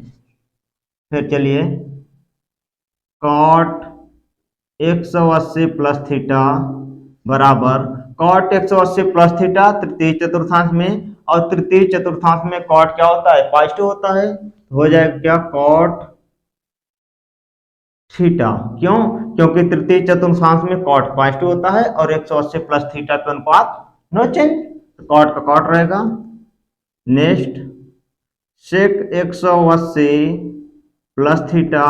फिर चलिए cot 180 प्लस थीटा बराबर cot 180 प्लस थीटा तृतीय चतुर्थांश में, और तृतीय चतुर्थांश में cot क्या होता है, पॉजिटिव होता है, हो जाएगा क्या cot थीटा। क्यों, क्योंकि तृतीय चतुर्थांश में cot पॉजिटिव होता है और 180 प्लस थीटा का अनुपात नो चेंज, तो cot का cot रहेगा। Next sec 180 plus theta,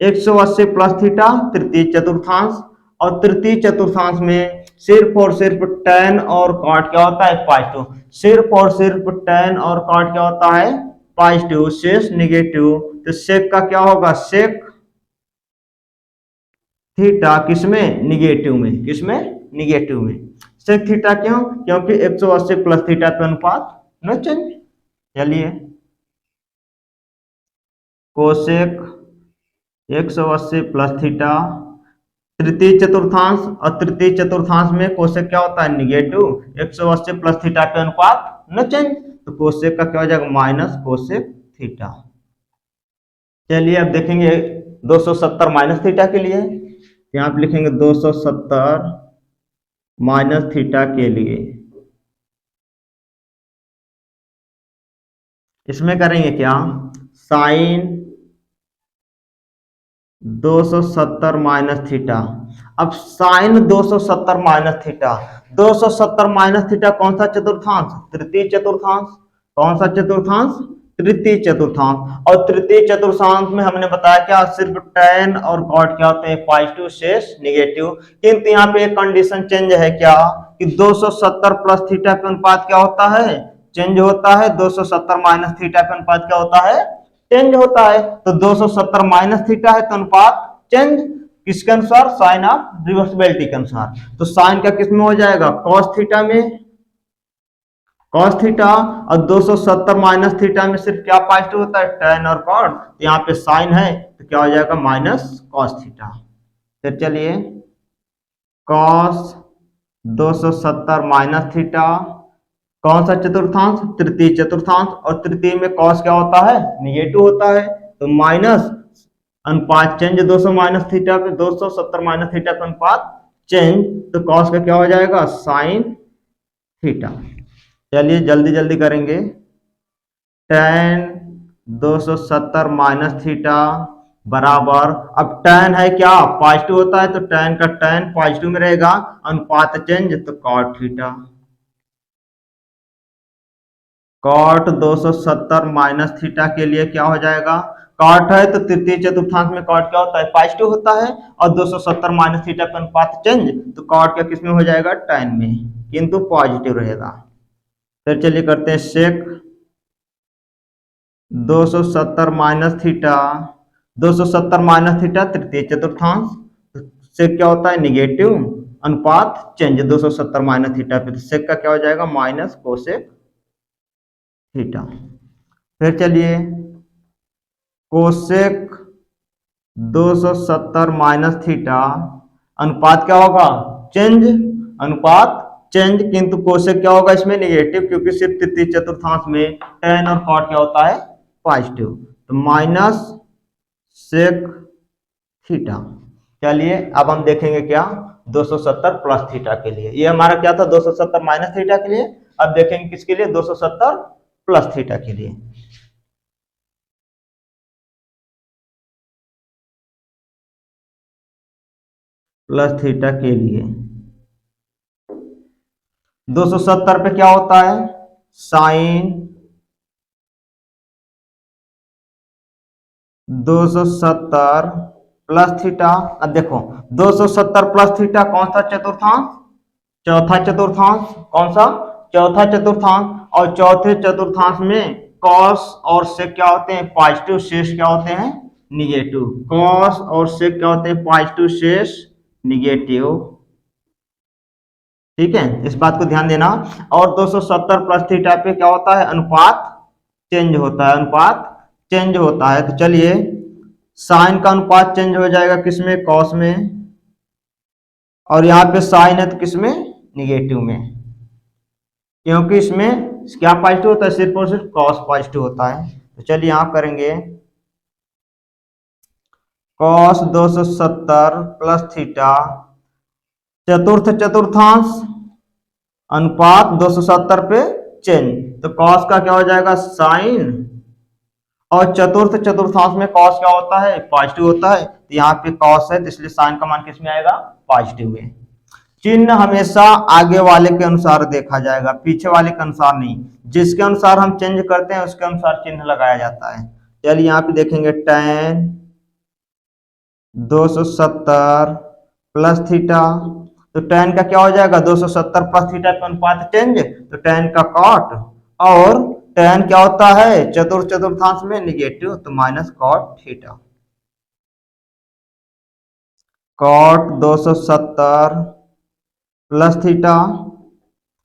180 plus theta तृतीय चतुर्थांश, और तृतीय चतुर्थांश में सिर्फ और सिर्फ tan और cot क्या होता है, पॉजिटिव, सिर्फ और सिर्फ tan और cot क्या होता है, पॉजिटिव, शेष निगेटिव, तो sec का क्या होगा, sec थीटा किसमें, निगेटिव में, किसमें, निगेटिव में, sec थीटा क्यों, क्योंकि 180 प्लस थीटा का अनुपात नो चेंज। चलिए कोसेक 180 प्लस थीटा तृतीय चतुर्थांश, और तृतीय चतुर्थांश में कोसेक क्या होता है, निगेटिव, 180 प्लस थीटा के अनुपात न चेंज, तो कोसेक का क्या हो जाएगा, माइनस कोसेक थीटा। चलिए अब देखेंगे 270 माइनस थीटा के लिए, यहाँ पे लिखेंगे 270 माइनस थीटा के लिए, इसमें करेंगे क्या, साइन 270 माइनस थीटा। अब sine 270 minus theta, 270 minus theta कौन सा चतुर्थांश, तृतीय चतुर्थांश, कौन सा चतुर्थांश, तृतीय चतुर्थांश, और तृतीय चतुर्थांश में हमने बताया क्या, सिर्फ tan और cot क्या होते हैं, पॉजिटिव शेष निगेटिव, किंतु यहाँ पे एक कंडीशन चेंज है क्या, कि 270 प्लस थीटा का अनुपात क्या होता है, चेंज होता है, 270 माइनस थीटा का अनुपात क्या होता है, चेंज होता है, तो 270 माइनस थीटा है तो अनुपात चेंज किसके अनुसार, साइन ऑफ रिवर्सिबिलिटी के अनुसार, तो साइन का किस में हो जाएगा, कॉस थीटा में, कॉस थीटा, और 270 माइनस थीटा में सिर्फ क्या पॉजिटिव होता है, tan और cot, तो यहाँ पे साइन है तो क्या हो जाएगा, माइनस कॉस थीटा। फिर चलिए कॉस 270 माइनस थीटा, कौन सा चतुर्थांश, तृतीय चतुर्थांश, और तृतीय में कॉस क्या होता है, निगेटिव होता है, तो माइनस अनुपात चेंज 200 माइनस थीटा पे, 270 माइनस थीटा का अनुपात चेंज, तो कॉस का क्या हो जाएगा, साइन थीटा। चलिए जल्दी जल्दी करेंगे, tan 270 माइनस थीटा बराबर, अब tan है क्या, पॉजिटिव होता है, तो tan का tan पॉजिटिव में रहेगा, अनुपात चेंज, तो cot theta. cot 270 minus theta के लिए क्या हो जाएगा, cot है तो तृतीय चतुर्थांश में cot क्या होता है, पॉजिटिव होता है, और 270 माइनस थीटा का अनुपात चेंज, तो cot क्या किस में हो जाएगा, tan में, किंतु पॉजिटिव रहेगा। फिर चलिए करते हैं sec 270 minus theta, 270 minus theta तृतीय चतुर्थांश, sec क्या होता है, निगेटिव, अनुपात चेंज 270 माइनस थीटा पे, तो sec का क्या हो जाएगा, माइनस कोसेक थीटा। फिर चलिए कोसेक 270 माइनस थीटा, अनुपात क्या होगा, चेंज, अनुपात चेंज, किंतु कोसेक क्या होगा इसमें, निगेटिव, क्योंकि सिर्फ तृतीय चतुर्थांश में tan और cot क्या होता है, पॉजिटिव, तो माइनस सेक थीटा। चलिए अब हम देखेंगे क्या, 270 प्लस थीटा के लिए, ये हमारा क्या था, 270 माइनस थीटा के लिए, अब देखेंगे किसके लिए, 270 प्लस थीटा के लिए। प्लस थीटा के लिए 270 पे क्या होता है, साइन 270 प्लस थीटा। अब देखो 270 प्लस थीटा कौन सा चतुर्थांश, चौथा चतुर्थांश, कौन सा, चौथा चतुर्थांश, और चौथे चतुर्थांश में कॉस और सेक क्या होते हैं, पॉजिटिव, शेष क्या होते हैं, निगेटिव, कॉस और सेक क्या होते हैं, पॉजिटिव, शेष निगेटिव, ठीक है, इस बात को ध्यान देना। और 270 प्लस थीटा पे क्या होता है, अनुपात चेंज होता है, अनुपात चेंज होता है। तो चलिए साइन का अनुपात चेंज हो जाएगा किसमें, कॉस में, और यहाँ पे साइन है तो किसमें, निगेटिव में, क्योंकि इसमें क्या पॉजिटिव होता है, सिर्फ और सिर्फ कॉस पॉजिटिव होता है। तो चलिए यहाँ करेंगे कॉस 270 प्लस थीटा चतुर्थ चतुर्थांश अनुपात 270 पे चेंज, तो कॉस का क्या हो जाएगा, साइन, और चतुर्थ चतुर्थांश में कॉस क्या होता है, पॉजिटिव होता है, तो यहाँ पे कॉस है तो इसलिए साइन का मान किस में आएगा, पॉजिटिव में। चिन्ह हमेशा आगे वाले के अनुसार देखा जाएगा, पीछे वाले के अनुसार नहीं, जिसके अनुसार हम चेंज करते हैं उसके अनुसार चिन्ह लगाया जाता है। चलिए यहाँ पे देखेंगे tan 270 प्लस थीटा, तो tan का क्या हो जाएगा, 270 प्लस थीटा का अनुपात चेंज, तो tan का कॉट, और tan क्या होता है चतुर्थ चतुर्थांश में निगेटिव, तो minus cot theta. Cot 270 plus theta,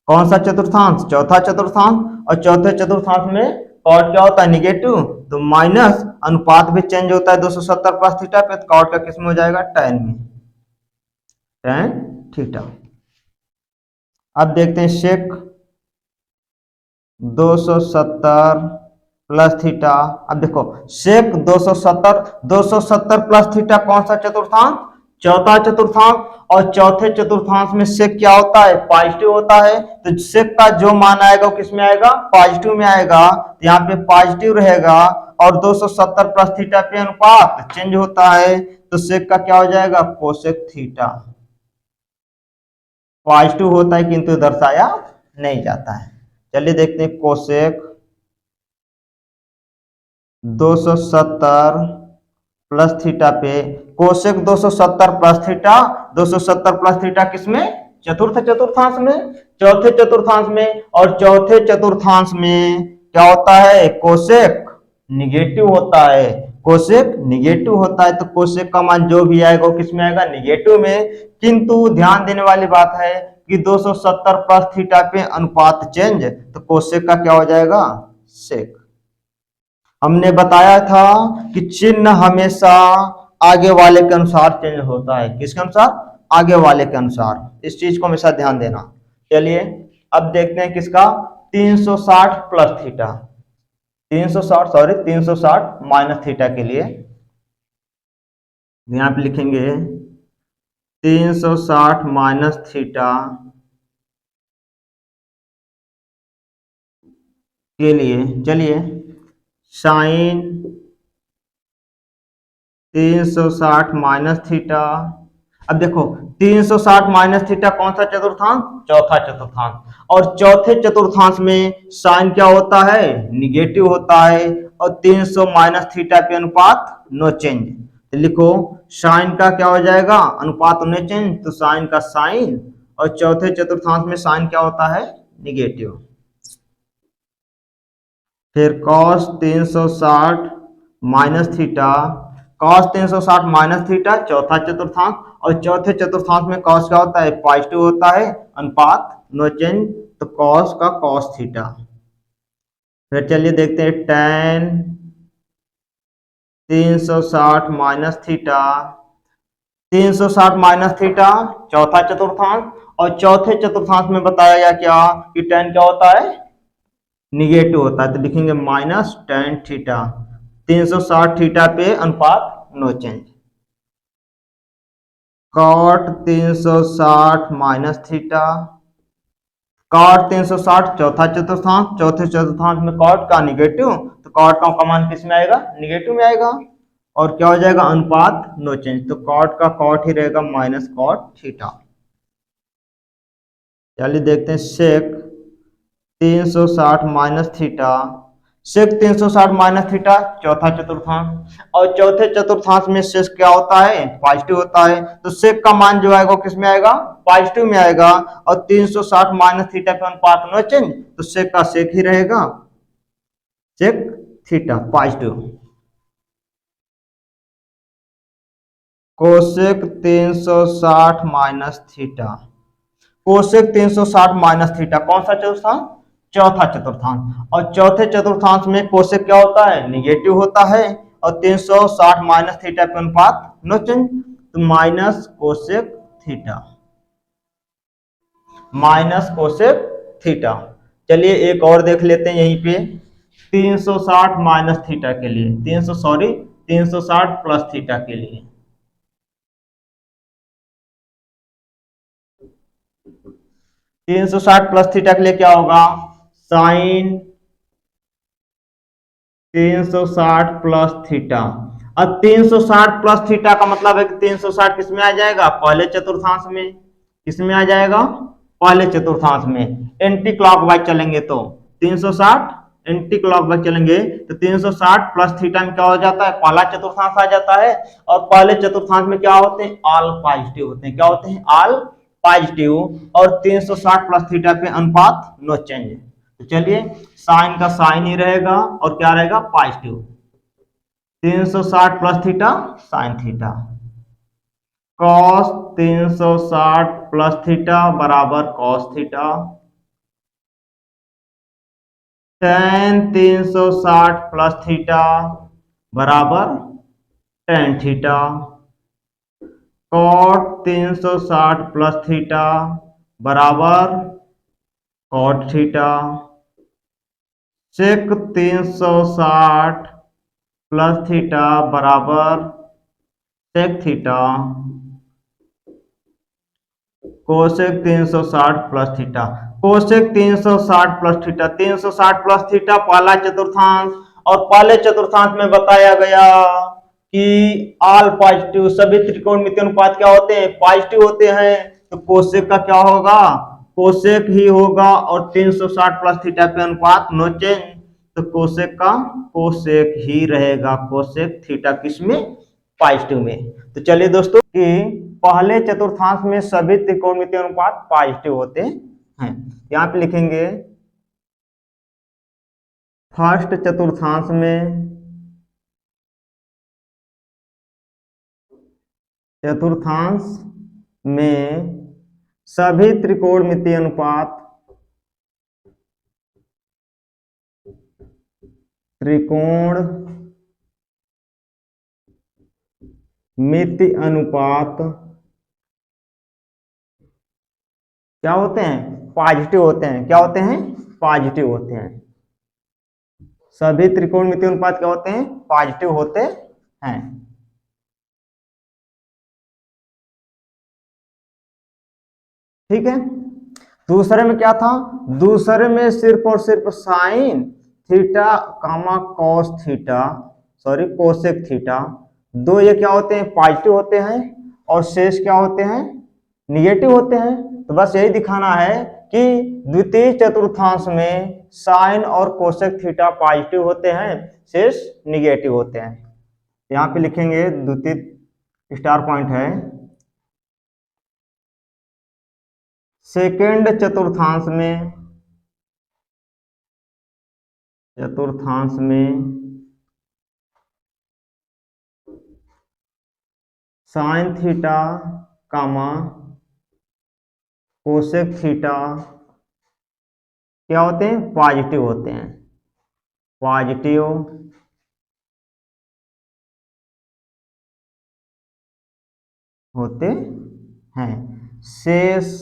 कौन सा चतुर्थांश, चौथा चतुर्थांश, और चौथे चतुर्थांश में कॉट क्या होता है, निगेटिव, तो माइनस अनुपात भी चेंज होता है 270 प्लस थीटा पे, तो कॉट का किस में हो जाएगा, tan में, tan थीटा। अब देखते हैं शेक 270 प्लस थीटा। अब देखो शेक 270 प्लस थीटा कौन सा चतुर्थांश, चौथा चतुर्थांश, और चौथे चतुर्थांश में शेक क्या होता है, पॉजिटिव होता है, तो शेक का जो मान आएगा वो किस में आएगा, पॉजिटिव में आएगा, तो यहाँ पे पॉजिटिव रहेगा, और 270 प्लस थीटा पे अनुपात चेंज होता है, तो शेक का क्या हो जाएगा, कोसेक थीटा। पॉजिटिव होता है किंतु दर्शाया नहीं जाता है। चलिए देखते हैं कोसेक 270 प्लस थीटा पे, cosec 270 plus theta, 270 plus theta किसमें, चतुर्थ चतुर्थांश में, चौथे चतुर्थांश में, और चौथे चतुर्थांश में क्या होता है, कोसेक निगेटिव होता है, कोसेक निगेटिव होता है, तो कोसेक का मान जो भी आएगा वो किसमें आएगा, निगेटिव में। किंतु ध्यान देने वाली बात है कि 270 प्लस थीटा पे अनुपात चेंज, तो कोसेक का क्या हो जाएगा, सेक। हमने बताया था कि चिन्ह हमेशा आगे वाले के अनुसार चेंज होता है, किसके अनुसार, आगे वाले के अनुसार, इस चीज को हमेशा ध्यान देना। चलिए अब देखते हैं किसका, 360 प्लस थीटा, 360 माइनस थीटा के लिए यहां पे लिखेंगे 360 माइनस थीटा के लिए, चलिए साइन 360 माइनस थीटा। अब देखो 360 माइनस थीटा कौन सा चतुर्थांश, चौथा चतुर्थांश, और चौथे चतुर्थांश में साइन क्या होता है, निगेटिव होता है, और 300 माइनस थीटा पे अनुपात नो चेंज, तो लिखो साइन का क्या हो जाएगा, अनुपात नो चेंज, तो साइन का साइन, और चौथे चतुर्थांश में साइन क्या होता है, निगेटिव। फिर cos 360 minus theta, cos 360 minus theta चौथा चतुर्थांश, और चौथे चतुर्थांश में cos क्या होता है, पॉजिटिव होता है, अनुपात नो चेंज, तो cos का cos थीटा। फिर चलिए देखते हैं tan 360 minus theta, 360 minus theta चौथा चतुर्थांश, और चौथे चतुर्थांश में बताया गया क्या कि tan क्या होता है, निगेटिव होता है, तो लिखेंगे माइनस tan थीटा, 360 थीटा पे अनुपात no change. cot 360 minus theta, cot 360 चौथा चतुर्थांश, चौथे चतुर्थांश में cot का निगेटिव, तो cot का मान किस में आएगा, निगेटिव में आएगा, और क्या हो जाएगा, अनुपात नो चेंज, तो cot का cot ही रहेगा माइनस cot थीटा। चलिए देखते हैं सेक 360 minus theta, sec 360 minus theta चौथा चतुर्थांश, और चौथे चतुर्थांश में शेष क्या होता है, पॉजिटिव होता है, तो सेक का मान जो आएगा किस में आएगा, पॉजिटिव में आएगा, और 360 माइनस थीटा पे अनुपात नो चेंज, तो सेक का सेक ही रहेगा, sec theta positive. Cosec 360 minus theta, cosec 360 minus theta कौन सा चतुर्थांश, चौथा चतुर्थांश, और चौथे चतुर्थांश में कोसेक क्या होता है, निगेटिव होता है, और 360 माइनस थीटा पे अनुपात नो चेंज, तो minus cosec theta, minus cosec theta. चलिए एक और देख लेते हैं यहीं पे, 360 माइनस थीटा के लिए, 360 प्लस थीटा के लिए, 360 प्लस थीटा के लिए क्या होगा, साइन 360 प्लस थीटा। अब 360 प्लस थीटा का मतलब है कि 360 किस में आ जाएगा, पहले चतुर्थांश में। किस में आ जाएगा, पहले चतुर्थांश में। एंटी क्लॉकवाइज चलेंगे तो 360 एंटी क्लॉकवाइज चलेंगे तो 360 प्लस थीटा में क्या हो जाता है, पहला चतुर्थांश आ जाता है। और पहले चतुर्थांश में क्या होते हैं, ऑल पॉजिटिव होते हैं। क्या होते हैं, ऑल पॉजिटिव। और 360 प्लस थीटा पे अनुपात नो चेंज। तो चलिए साइन का साइन ही रहेगा और क्या रहेगा, positive. 360 plus theta sine theta, cos 360 plus theta बराबर cos theta, tan 360 plus theta बराबर tan theta, cot 360 plus theta बराबर cot theta, sec 360 plus theta बराबर sec theta, cosec 360 plus theta, cosec 360 plus theta, 360 plus theta पहला चतुर्थांश। और पहले चतुर्थांश में बताया गया कि ऑल पॉजिटिव, सभी त्रिकोणमितीय अनुपात क्या होते हैं, पॉजिटिव होते हैं। तो कोसेक का क्या होगा, कोसेक ही होगा। और 360 प्लस थीटा पे अनुपात नो चेंज, तो कोसेक का कोसेक ही रहेगा, कोसेक थीटा किस में, पॉजिटिव में। तो चलिए दोस्तों कि पहले चतुर्थांश में सभी त्रिकोणमितीय अनुपात पॉजिटिव होते हैं। यहां पे लिखेंगे फर्स्ट चतुर्थांश में, चतुर्थांश में सभी त्रिकोणमितीय अनुपात, त्रिकोण मिति अनुपात क्या होते हैं, पॉजिटिव होते हैं। क्या होते हैं, पॉजिटिव होते हैं। सभी त्रिकोणमितीय अनुपात क्या होते हैं, पॉजिटिव होते हैं। ठीक है। दूसरे में क्या था, दूसरे में सिर्फ और सिर्फ sine theta comma cos theta, sorry cosec theta, दो ये क्या होते हैं, पॉजिटिव होते हैं। और शेष क्या होते हैं, निगेटिव होते हैं। तो बस यही दिखाना है कि द्वितीय चतुर्थांश में साइन और कोसेक थीटा पॉजिटिव होते हैं, शेष निगेटिव होते हैं। यहाँ पे लिखेंगे द्वितीय स्टार पॉइंट है, सेकेंड चतुर्थांश में, चतुर्थांश में साइन थीटा कामा कोसेक थीटा क्या होते हैं, पॉजिटिव होते हैं, पॉजिटिव होते हैं। शेष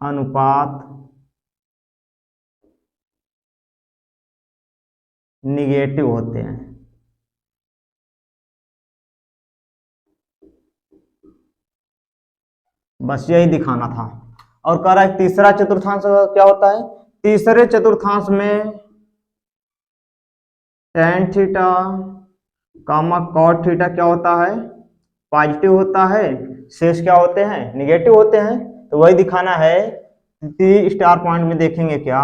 अनुपात निगेटिव होते हैं। बस यही दिखाना था। और कह रहा है तीसरा चतुर्थांश क्या होता है, तीसरे चतुर्थांश में टेन थीटा कामा कॉट थीटा क्या होता है, पॉजिटिव होता है। शेष क्या होते हैं, निगेटिव होते हैं। तो वही दिखाना है। टी स्टार पॉइंट में देखेंगे क्या,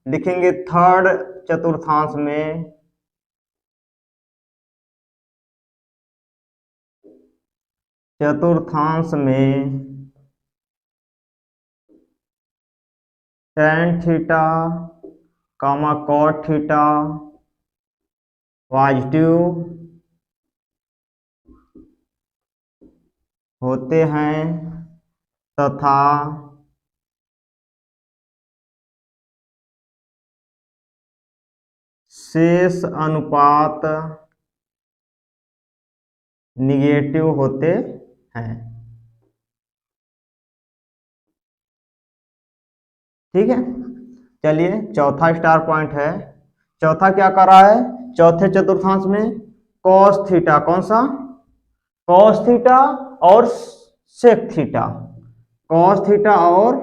लिखेंगे थर्ड चतुर्थांश में, चतुर्थांश में टेन थीटा कामा कॉट थीटा पॉजिटिव होते हैं तथा शेष अनुपात निगेटिव होते हैं। ठीक है, चलिए चौथा स्टार पॉइंट है। चौथा क्या कर रहा है, चौथे चतुर्थांश में कॉस थीटा, कौन सा, कॉस थीटा और सेक थीटा, कॉस थीटा और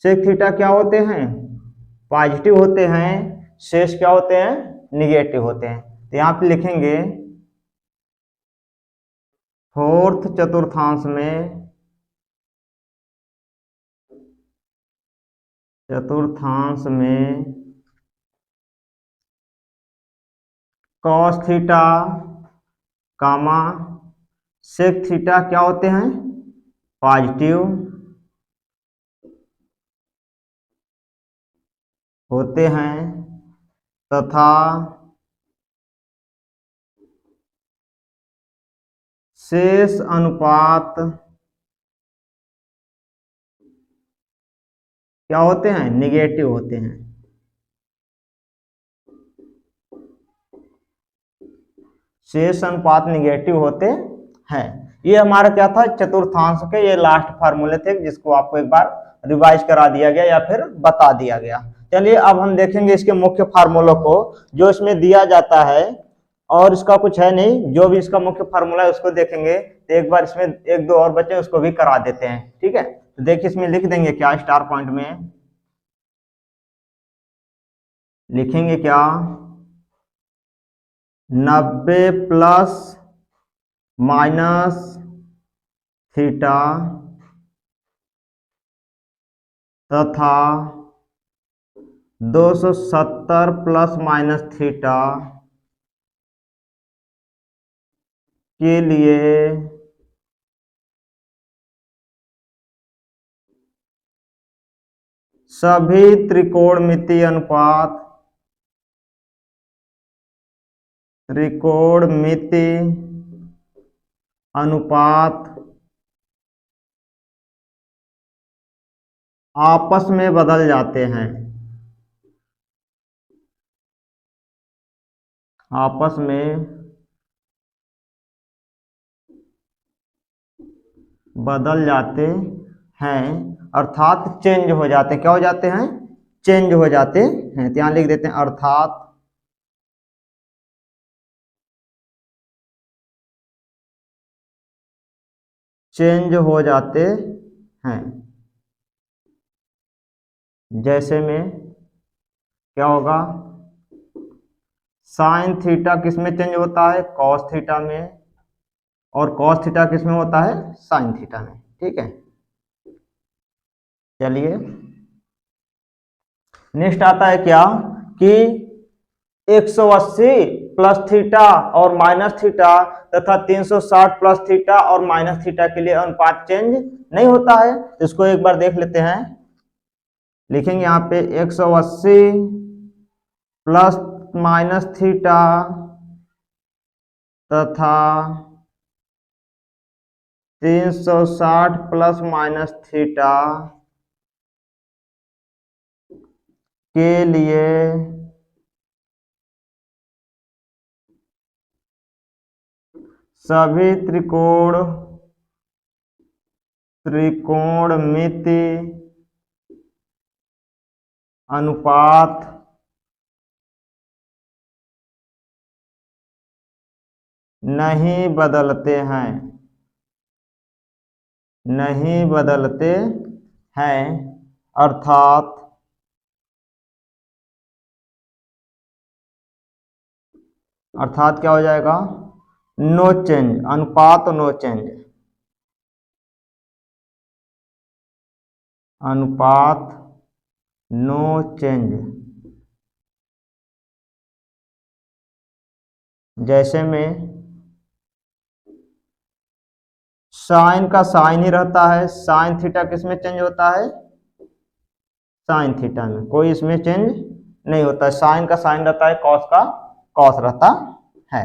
सेक थीटा क्या होते हैं, पॉजिटिव होते हैं, शेष क्या होते हैं, निगेटिव होते हैं। तो यहाँ पे लिखेंगे फोर्थ चतुर्थांश में, चतुर्थांश में कॉस थीटा कामा सेक थीटा क्या होते हैं, पॉजिटिव होते हैं तथा शेष अनुपात क्या होते हैं, निगेटिव होते हैं। शेष अनुपात निगेटिव होते हैं। ये हमारा क्या था, चतुर्थांश के ये लास्ट फार्मूले थे जिसको आपको एक बार रिवाइज करा दिया गया या फिर बता दिया गया। चलिए अब हम देखेंगे इसके मुख्य फार्मूलों को जो इसमें दिया जाता है, और इसका कुछ है नहीं, जो भी इसका मुख्य फार्मूला है उसको देखेंगे। तो एक बार इसमें एक दो और बच्चे उसको भी करा देते हैं। ठीक है, तो देखिए इसमें लिख देंगे क्या, स्टार पॉइंट में लिखेंगे क्या, 90 प्लस माइनस थीटा तथा 270 प्लस माइनस थीटा के लिए सभी त्रिकोणमितीय अनुपात, त्रिकोणमितीय अनुपात आपस में बदल जाते हैं, आपस में बदल जाते हैं, अर्थात चेंज हो जाते हैं। क्या हो जाते हैं, चेंज हो जाते हैं। तो यहां लिख देते हैं अर्थात चेंज हो जाते हैं। जैसे में क्या होगा, साइन थीटा किस में चेंज होता है, कॉस थीटा में, और कॉस थीटा किस में होता है, साइन थीटा में। ठीक है, चलिए नेक्स्ट आता है क्या कि 180 प्लस थीटा और माइनस थीटा तथा 360 प्लस थीटा और माइनस थीटा के लिए अनुपात चेंज नहीं होता है। इसको एक बार देख लेते हैं, लिखेंगे यहाँ पे 180 प्लस माइनस थीटा तथा 360 प्लस माइनस थीटा के लिए सभी त्रिकोणमिति अनुपात नहीं बदलते हैं, नहीं बदलते हैं, अर्थात क्या हो जाएगा, नो चेंज, अनुपात नो चेंज, अनुपात नो चेंज। जैसे में साइन का साइन ही रहता है, साइन थीटा किस में चेंज होता है, साइन थीटा में, कोई इसमें चेंज नहीं होता है। साइन का साइन रहता है, कॉस का कॉस रहता है।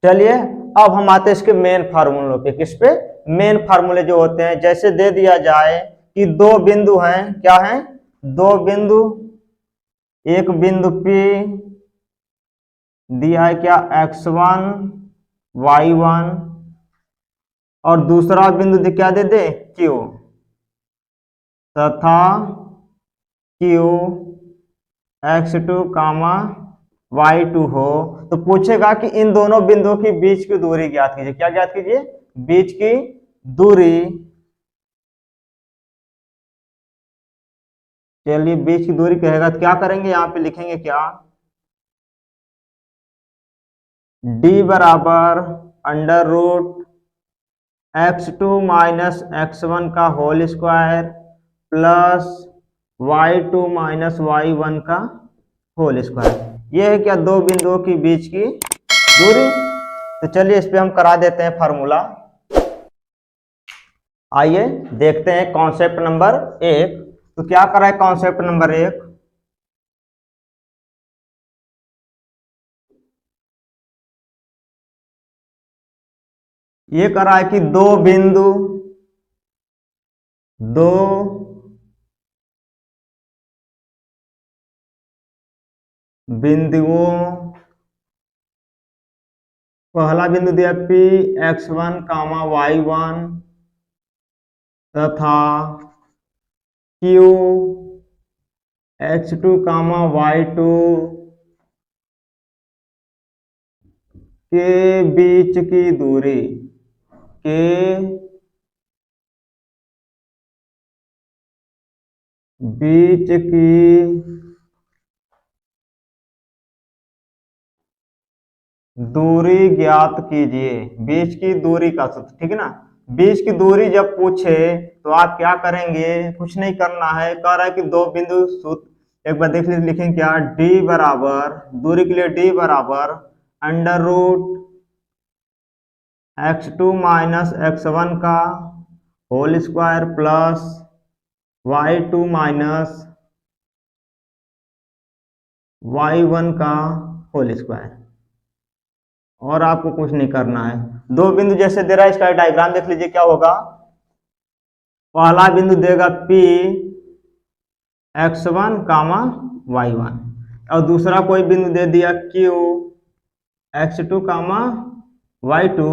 चलिए अब हम आते हैं इसके मेन फार्मूलों पे। किस पे, मेन फार्मूले जो होते हैं, जैसे दे दिया जाए कि दो बिंदु हैं, क्या हैं, दो बिंदु, एक बिंदु P दिया है क्या x1 y1 और दूसरा बिंदु क्या दे दे q तथा q x2 कामा y2 हो तो पूछेगा कि इन दोनों बिंदुओं के बीच की दूरी ज्ञात कीजिए। क्या ज्ञात कीजिए? बीच की दूरी। चलिए बीच की दूरी कहेगा तो क्या करेंगे, यहां पे लिखेंगे क्या, d बराबर under root x2 minus x1 का whole square plus y2 minus y1 का होल स्क्वायर। ये है क्या दो बिंदुओं के बीच की दूरी। तो चलिए इस पे हम करा देते हैं फार्मूला। आइए देखते हैं कॉन्सेप्ट नंबर 1। तो क्या करा है कॉन्सेप्ट नंबर 1, ये करा है कि दो बिंदुओं, पहला बिंदु दिया P x1 कामा y1 तथा Q x2 कामा y2 के बीच की दूरी के बीच की दूरी ज्ञात कीजिए। बीच की दूरी का सूत्र, ठीक है ना। बीच की दूरी जब पूछे तो आप क्या करेंगे, कुछ नहीं करना है, कह रहा है कि दो बिंदु सूत्र एक बार देख लीजिए, लिखेंगे क्या, d बराबर, दूरी के लिए d बराबर under root x2 minus x1 का whole square plus y2 minus y1 का होल स्क्वायर। और आपको कुछ नहीं करना है। दो बिंदु जैसे दे रहा है, इसका डायग्राम देख लीजिए क्या होगा। पहला बिंदु देगा P x1 कामा y1 और दूसरा कोई बिंदु दे दिया Q x2 कामा y2।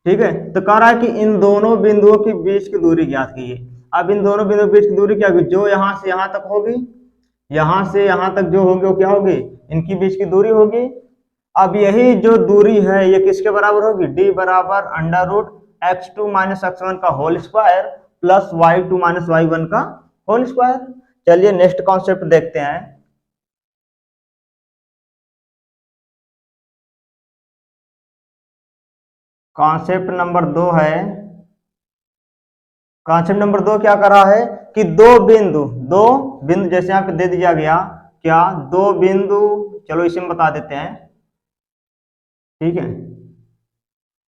ठीक है, तो कह रहा है कि इन दोनों बिंदुओं के बीच की दूरी ज्ञात कीजिए। अब इन दोनों बिंदुओं के बीच की दूरी क्या होगी, जो यहां से यहां तक होगी, यहां से यहां तक जो होगी वो क्या होगी, इनकी बीच की दूरी होगी। अब यही जो दूरी है ये किसके बराबर होगी, d बराबर under root x2 minus x1 का whole square plus y2 minus y1 का होल स्क्वायर। चलिए नेक्स्ट कॉन्सेप्ट देखते हैं। कॉन्सेप्ट नंबर 2 है, कॉन्सेप्ट नंबर 2 क्या कर रहा है कि दो बिंदु जैसे यहाँ पे दे दिया गया क्या, दो बिंदु, चलो इसे हम बता देते हैं, ठीक है।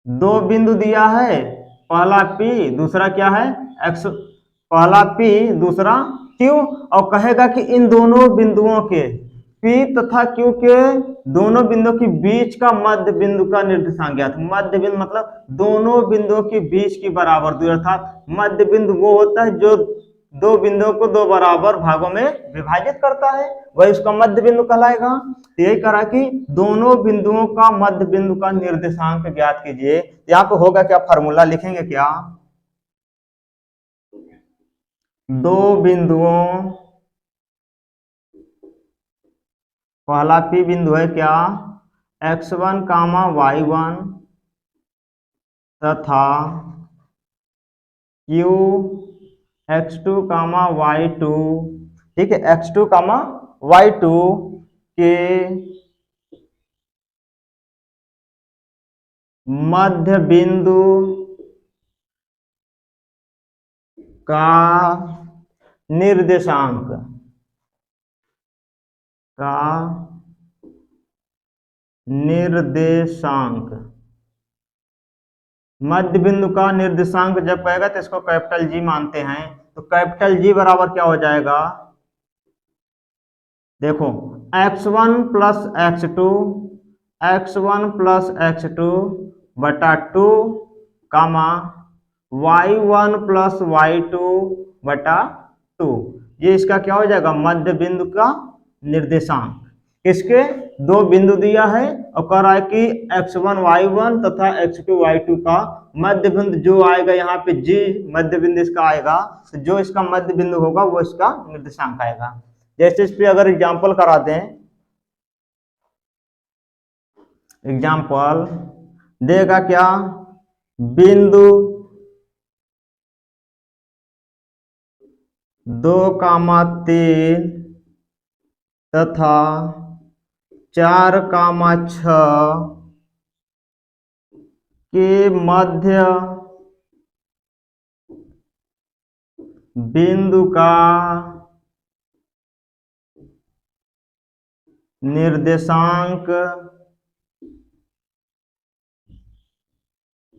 दो बिंदु दिया है, पहला P दूसरा क्या है x, पहला P दूसरा Q, और कहेगा कि इन दोनों बिंदुओं के P तथा Q के दोनों बिंदुओं के बीच का मध्य बिंदु का निर्देशांक ज्ञात। मध्य बिंदु मतलब दोनों बिंदुओं के बीच की बराबर दूरी, अर्थात मध्य बिंदु वो होता है जो दो बिंदुओं को दो बराबर भागों में विभाजित करता है, वही उसका मध्य बिंदु कहलाएगा। तो यही करा कि दोनों बिंदुओं का मध्य बिंदु का निर्देशांक ज्ञात कीजिए। यहाँ पे होगा क्या, फार्मूला लिखेंगे क्या, दो बिंदुओं, पहला P बिंदु है क्या x1 कामा y1 तथा Q x2 कामा y2, ठीक है, x2 कामा y2 के मध्य बिंदु का निर्देशांक मध्य बिंदु का निर्देशांक जब कहेगा तो इसको कैपिटल जी मानते हैं। तो कैपिटल जी बराबर क्या हो जाएगा, देखो x1 plus x2, x1 plus x2 बटा 2 कामा y1 प्लस y2 बटा 2, ये इसका क्या हो जाएगा, मध्य बिंदु का निर्देशांक। किसके, दो बिंदु दिया है और कह रहा है कि x1 y1 तथा x2 y2 का मध्य बिंदु जो आएगा यहाँ पे जी मध्य बिंदु इसका आएगा, तो जो इसका मध्य बिंदु होगा वो इसका निर्देशांक आएगा। जैसे इस पे अगर एग्जाम्पल करा दें, एग्जाम्पल देगा क्या, बिंदु 2,3 तथा 4,6 के मध्य बिंदु का निर्देशांक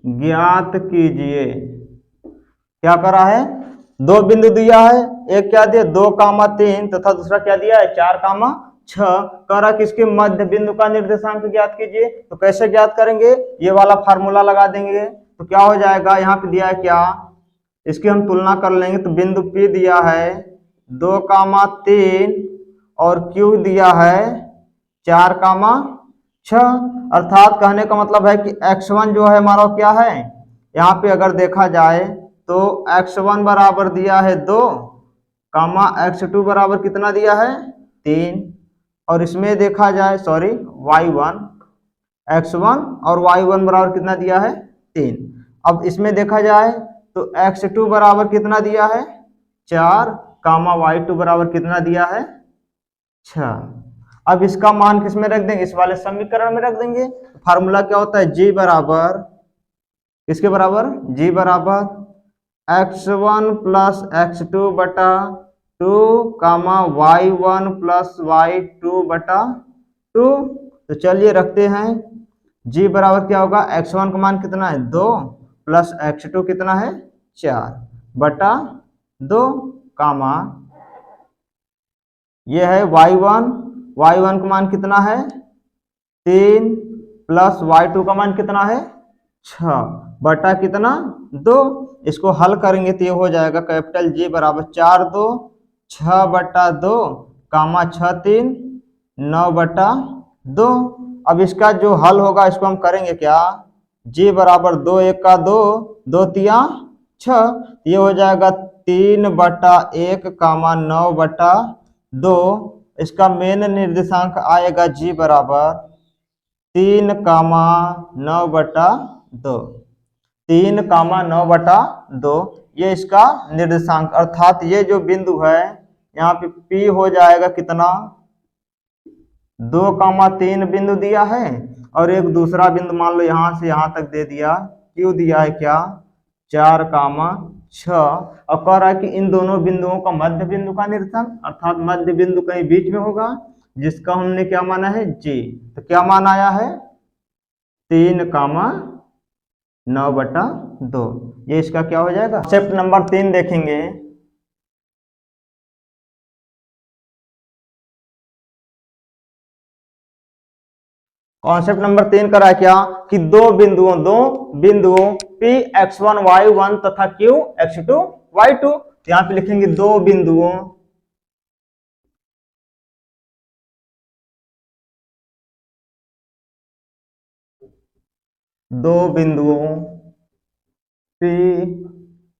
ज्ञात कीजिए। क्या करा है, दो बिंदु दिया है, एक क्या दिया 2,3 तथा दूसरा क्या दिया है 4,6। कह रहा किसके मध्य बिंदु का निर्देशांक ज्ञात कीजिए। तो कैसे ज्ञात करेंगे, ये वाला फार्मूला लगा देंगे। तो क्या हो जाएगा, यहाँ पे दिया है क्या, इसकी हम तुलना कर लेंगे। तो बिंदु P दिया है 2,3 और Q दिया है 4,6। अर्थात कहने का मतलब है कि x1 जो है हमारा क्या है, यहाँ पे अगर देखा जाए तो x1 बराबर दिया है 2, x2 बराबर कितना दिया है 3। और इसमें देखा जाए सॉरी y1, x1 और y1 बराबर कितना दिया है 3। अब इसमें देखा जाए तो x2 बराबर कितना दिया है 4, y2 बराबर कितना दिया है 6। अब इसका मान किस में रख देंगे, इस वाले समीकरण में रख देंगे। फार्मूला क्या होता है, g बराबर किसके बराबर, g बराबर x1 प्लस x2 बटा 2 y1 प्लस y2 बटा 2। तो चलिए रखते हैं, g बराबर क्या होगा, x1 का मान कितना है 2 प्लस x2 कितना है 4 बटा 2 कामा ये है y1 का मान कितना है 3 प्लस y2 का मान कितना है 6 बटा कितना 2। इसको हल करेंगे तो ये हो जाएगा कैपिटल G बराबर 4 2 6 बटा 2 6 3 9 बटा 2। अब इसका जो हल होगा इसको हम करेंगे क्या, G बराबर 2 1 का 2 2 तिया 6, ये हो जाएगा 3 बटा 1 9 बटा 2। इसका मेन निर्देशांक आएगा G बराबर 3 9 बटा 2, 3 9 बटा 2, ये इसका निर्देशांक। अर्थात ये जो बिंदु है यहाँ पे P हो जाएगा कितना 2,3 बिंदु दिया है और एक दूसरा बिंदु मान लो यहाँ से यहाँ तक दे दिया, Q दिया है क्या 4,6। और कह रहा है कि इन दोनों बिंदुओं का मध्य बिंदु का निर्देशांक, अर्थात मध्य बिंदु कहीं बीच में होगा जिसका हमने क्या माना है G। तो क्या मान आया है 3 9 बटा 2, ये इसका क्या हो जाएगा। कॉन्सेप्ट नंबर 3 देखेंगे, कॉन्सेप्ट नंबर 3 करा है क्या कि दो बिंदुओं P x1 y1 तथा Q x2 y2। तो यहाँ पे लिखेंगे दो बिंदुओं P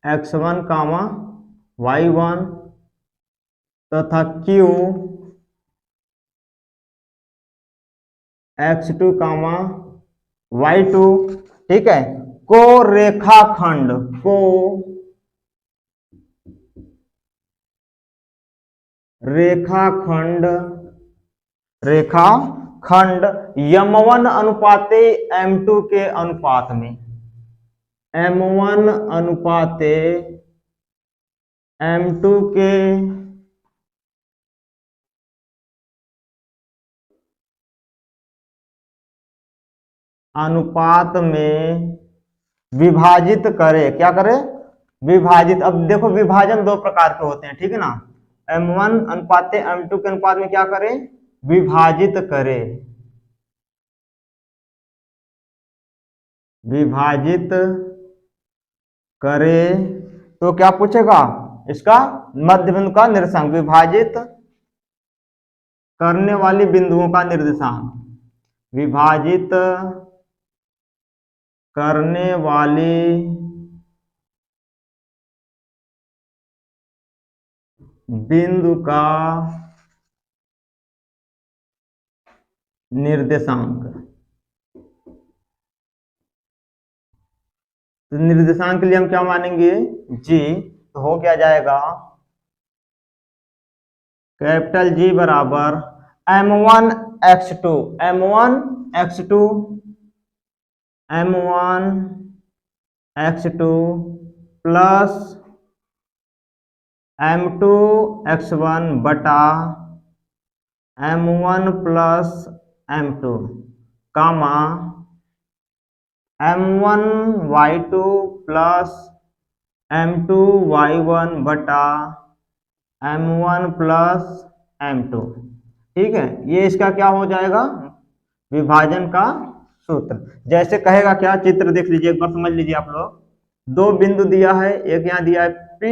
x1 y1 तथा Q x2 y2, ठीक है, को रेखाखंड रेखाखंड m1 अनुपाते m2 के अनुपात में, m1 अनुपाते m2 के अनुपात में विभाजित करे। क्या करे, विभाजित। अब देखो विभाजन दो प्रकार के होते हैं, ठीक है ना, m1 अनुपाते m2 के अनुपात में क्या करे, विभाजित करे, विभाजित करे। तो क्या पूछेगा, इसका मध्य बिंदु का निर्देशांक विभाजित करने वाली बिंदुओं का निर्देशांक, विभाजित करने वाली बिंदु का निर्देशांक। तो निर्देशांक के लिए हम क्या मानेंगे, जी। तो हो क्या जाएगा, कैपिटल जी बराबर m1 x2, m1 x2, m1 x2 plus m2 x1 बटा m1 प्लस m2 कामा m1 y2 plus m2 y1 बटा m1 प्लस m2। ठीक है, ये इसका क्या हो जाएगा, विभाजन का सूत्र। जैसे कहेगा क्या, चित्र देख लीजिए एक बार, समझ लीजिए आप लोग। दो बिंदु दिया है, एक यहाँ दिया है P,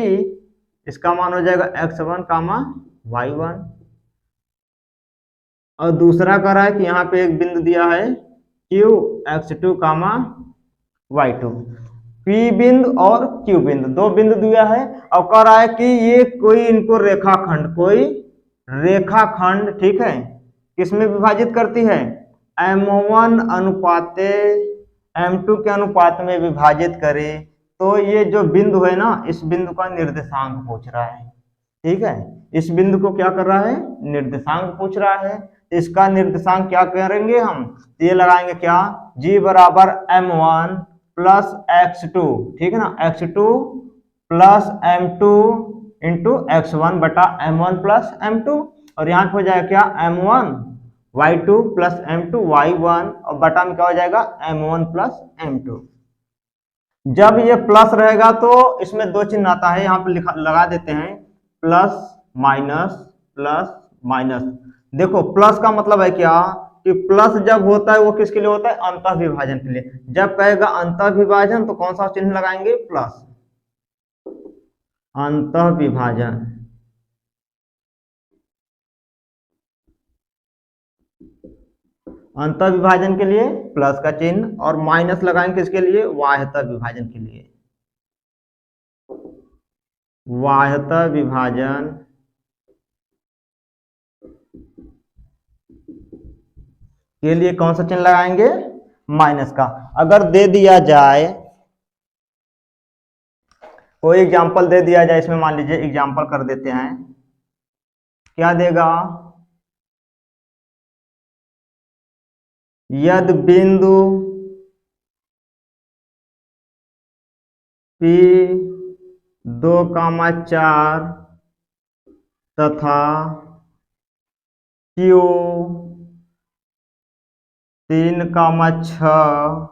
इसका मान हो जाएगा x1 कामा y1, और दूसरा कह रहा है कि यहाँ पे एक बिंदु दिया है Q, x2 कामा y2। P बिंदु और Q बिंदु, दो बिंदु दिया है, और कह रहा है कि ये कोई इनको रेखाखंड, कोई रेखाखंड, ठीक है, किसमें विभाजित करती है, m1 अनुपाते m2 के अनुपात में विभाजित करे। तो ये जो बिंदु है ना, इस बिंदु का निर्देशांक पूछ रहा है। ठीक है, इस बिंदु को क्या कर रहा है, निर्देशांक पूछ रहा है। इसका निर्देशांक क्या करेंगे हम, ये लगाएंगे क्या, g बराबर m1 प्लस x2, ठीक है ना, x2 plus m2 into x1 बटा m1 प्लस m2, और यहाँ पे हो जाएगा क्या, m1 y2 plus m2 y1, और बटा में क्या हो जाएगा, m1 प्लस m2। जब ये प्लस रहेगा तो इसमें दो चिन्ह आता है, यहाँ पे लिखा लगा देते हैं, प्लस माइनस, प्लस माइनस। देखो प्लस का मतलब है क्या, कि प्लस जब होता है वो किसके लिए होता है, अंतः विभाजन के लिए। जब कहेगा अंतः विभाजन तो कौन सा चिन्ह लगाएंगे, प्लस, अंतः विभाजन। अंतः विभाजन के लिए प्लस का चिन्ह, और माइनस लगाएंगे किसके लिए, बाह्यतः विभाजन के लिए। बाह्यतः विभाजन के लिए कौन सा चिन्ह लगाएंगे, माइनस का। अगर दे दिया जाए, कोई एग्जांपल दे दिया जाए इसमें, मान लीजिए एग्जांपल कर देते हैं, क्या देगा, यदि बिंदु P 2,4 तथा Q 3,6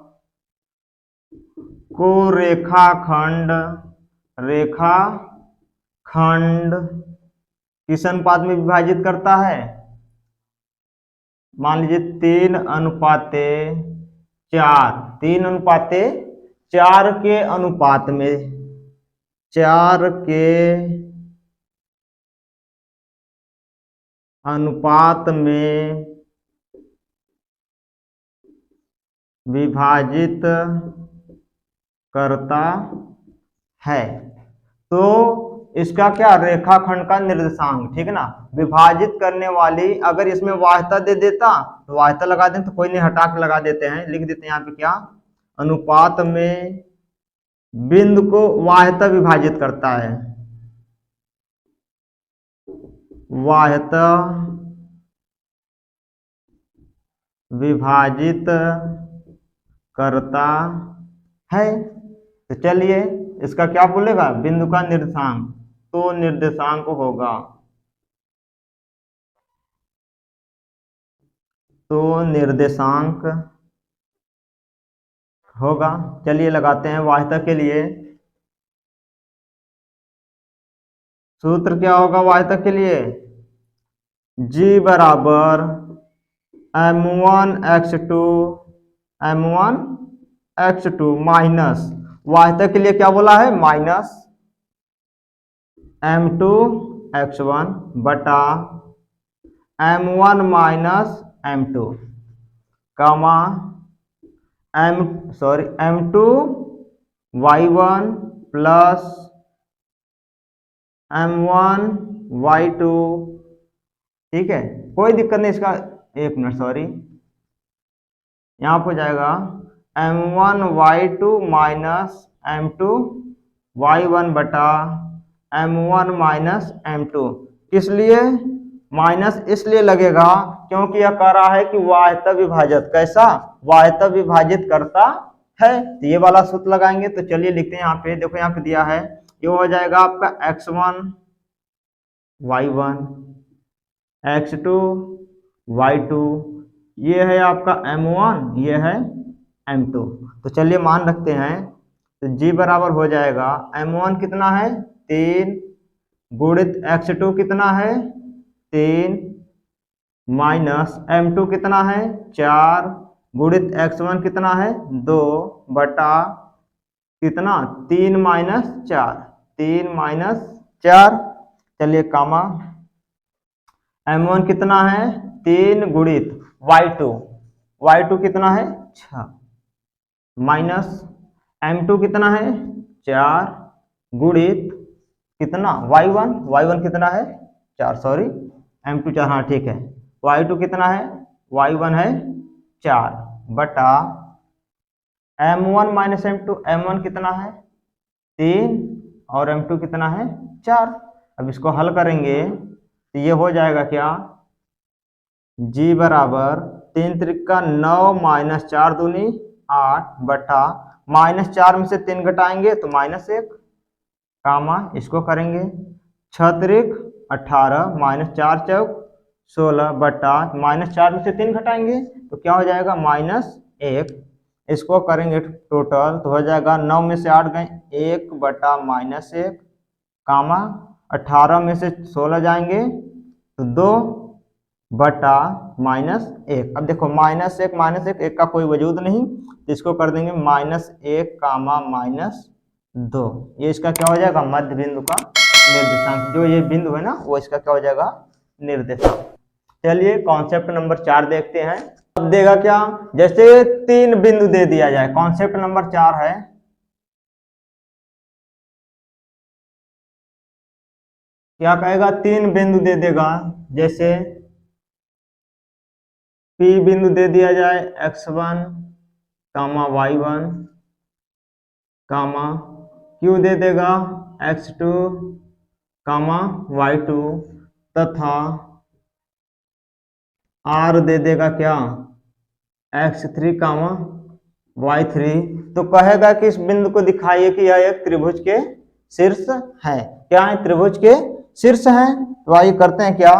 को रेखाखंड किस अनुपात में विभाजित करता है, मान लीजिए 3:4, 3:4 के अनुपात में, 4 के अनुपात में विभाजित करता है। तो इसका क्या, रेखाखंड का निर्देशांक, ठीक है ना, विभाजित करने वाली। अगर इसमें वाह्यता दे देता तो वाह्यता लगा दें, तो कोई नहीं, हटा के लगा देते हैं, लिख देते हैं यहाँ पे क्या, अनुपात में बिंदु को वाह्यता विभाजित करता है, वाह्यता विभाजित करता है। तो चलिए इसका क्या बोलेगा, बिंदु का निर्देशांक, तो निर्देशांक होगा, तो निर्देशांक होगा। चलिए लगाते हैं वाह्यता के लिए, सूत्र क्या होगा वाह्यता के लिए, G बराबर m1 x2 माइनस, वाह्यता के लिए क्या बोला है, माइनस m2 x1 बटा m1 माइनस m2 कामा m2 y1 plus m1 y2। ठीक है, कोई दिक्कत नहीं इसका, एक मिनट सॉरी, यहाँ पर जाएगा m1 y2 minus m2 y1 बटा m1 माइनस m2। किस लिए माइनस? इसलिए लगेगा क्योंकि यह कह रहा है कि वाह्यता विभाजक कैसा वाह्यता विभाजित करता है। तो ये वाला सूत्र लगाएंगे। तो चलिए लिखते हैं यहाँ पे, देखो यहाँ पे दिया है, ये हो जाएगा आपका x1 y1 x2 y2, ये है आपका m1, ये है m2। तो चलिए मान रखते हैं, तो g बराबर हो जाएगा m1 कितना है 3 गुणित x2 कितना है 3 माइनस m2 कितना है 4 गुणित x1 कितना है 2 बटा कितना 3 माइनस 4, 3 माइनस 4। चलिए कामा m1 कितना है 3 गुणित y2 कितना है 6 माइनस m2 कितना है 4 गुणित कितना y1 कितना है 4, सॉरी m2 4, हाँ ठीक है, y2 कितना है y1 है 4 बटा m1 माइनस m1 कितना है 3 और m2 कितना है 4। अब इसको हल करेंगे तो ये हो जाएगा क्या, g बराबर 3 त्रिका 9 माइनस 4 दूनी 8 बटा माइनस 4 में से 3 घटाएंगे तो -1 कामा इसको करेंगे 6 त्रिक 18 माइनस 4 चौक 16 बटा -4 में से 3 घटाएंगे तो क्या हो जाएगा -1। इसको करेंगे टोटल तो हो जाएगा 9 में से 8 गए 1 बटा -1 कामा 18 में से 16 जाएंगे तो 2 बटा -1। अब देखो -1 एक का कोई वजूद नहीं, तो इसको कर देंगे -1 कामा -2। ये इसका क्या हो जाएगा मध्य बिंदु का निर्देशांक, जो ये बिंदु है ना वो इसका क्या हो जाएगा निर्देशांक। चलिए कॉन्सेप्ट नंबर 4 देखते हैं। अब देगा क्या, जैसे 3 बिंदु दे दिया जाए, कॉन्सेप्ट नंबर 4 है, क्या कहेगा 3 बिंदु दे देगा, जैसे P बिंदु दे दिया जाए x1 कामा y1 कामा Q दे देगा x2 कामा y2 तथा R दे देगा क्या x3 कामा y3। तो कहेगा कि इस बिंदु को दिखाइए कि यह एक त्रिभुज के शीर्ष है। क्या है त्रिभुज के शीर्ष है। तो आइए करते हैं क्या,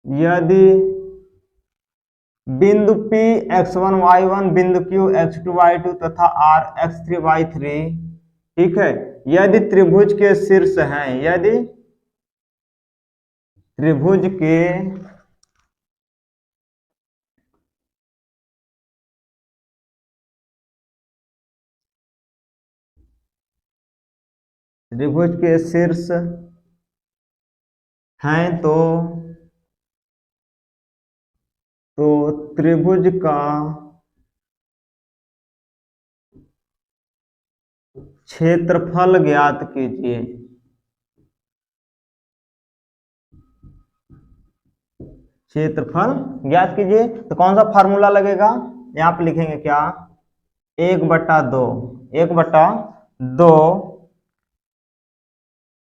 यदि बिंदु P x1 y1 बिंदु Q x2 y2 तथा R x3 y3, ठीक है, यदि त्रिभुज के शीर्ष हैं, यदि त्रिभुज के शीर्ष हैं तो त्रिभुज का क्षेत्रफल ज्ञात कीजिए। क्षेत्रफल ज्ञात कीजिए। तो कौन सा फार्मूला लगेगा, यहाँ पे लिखेंगे क्या 1/2, 1/2,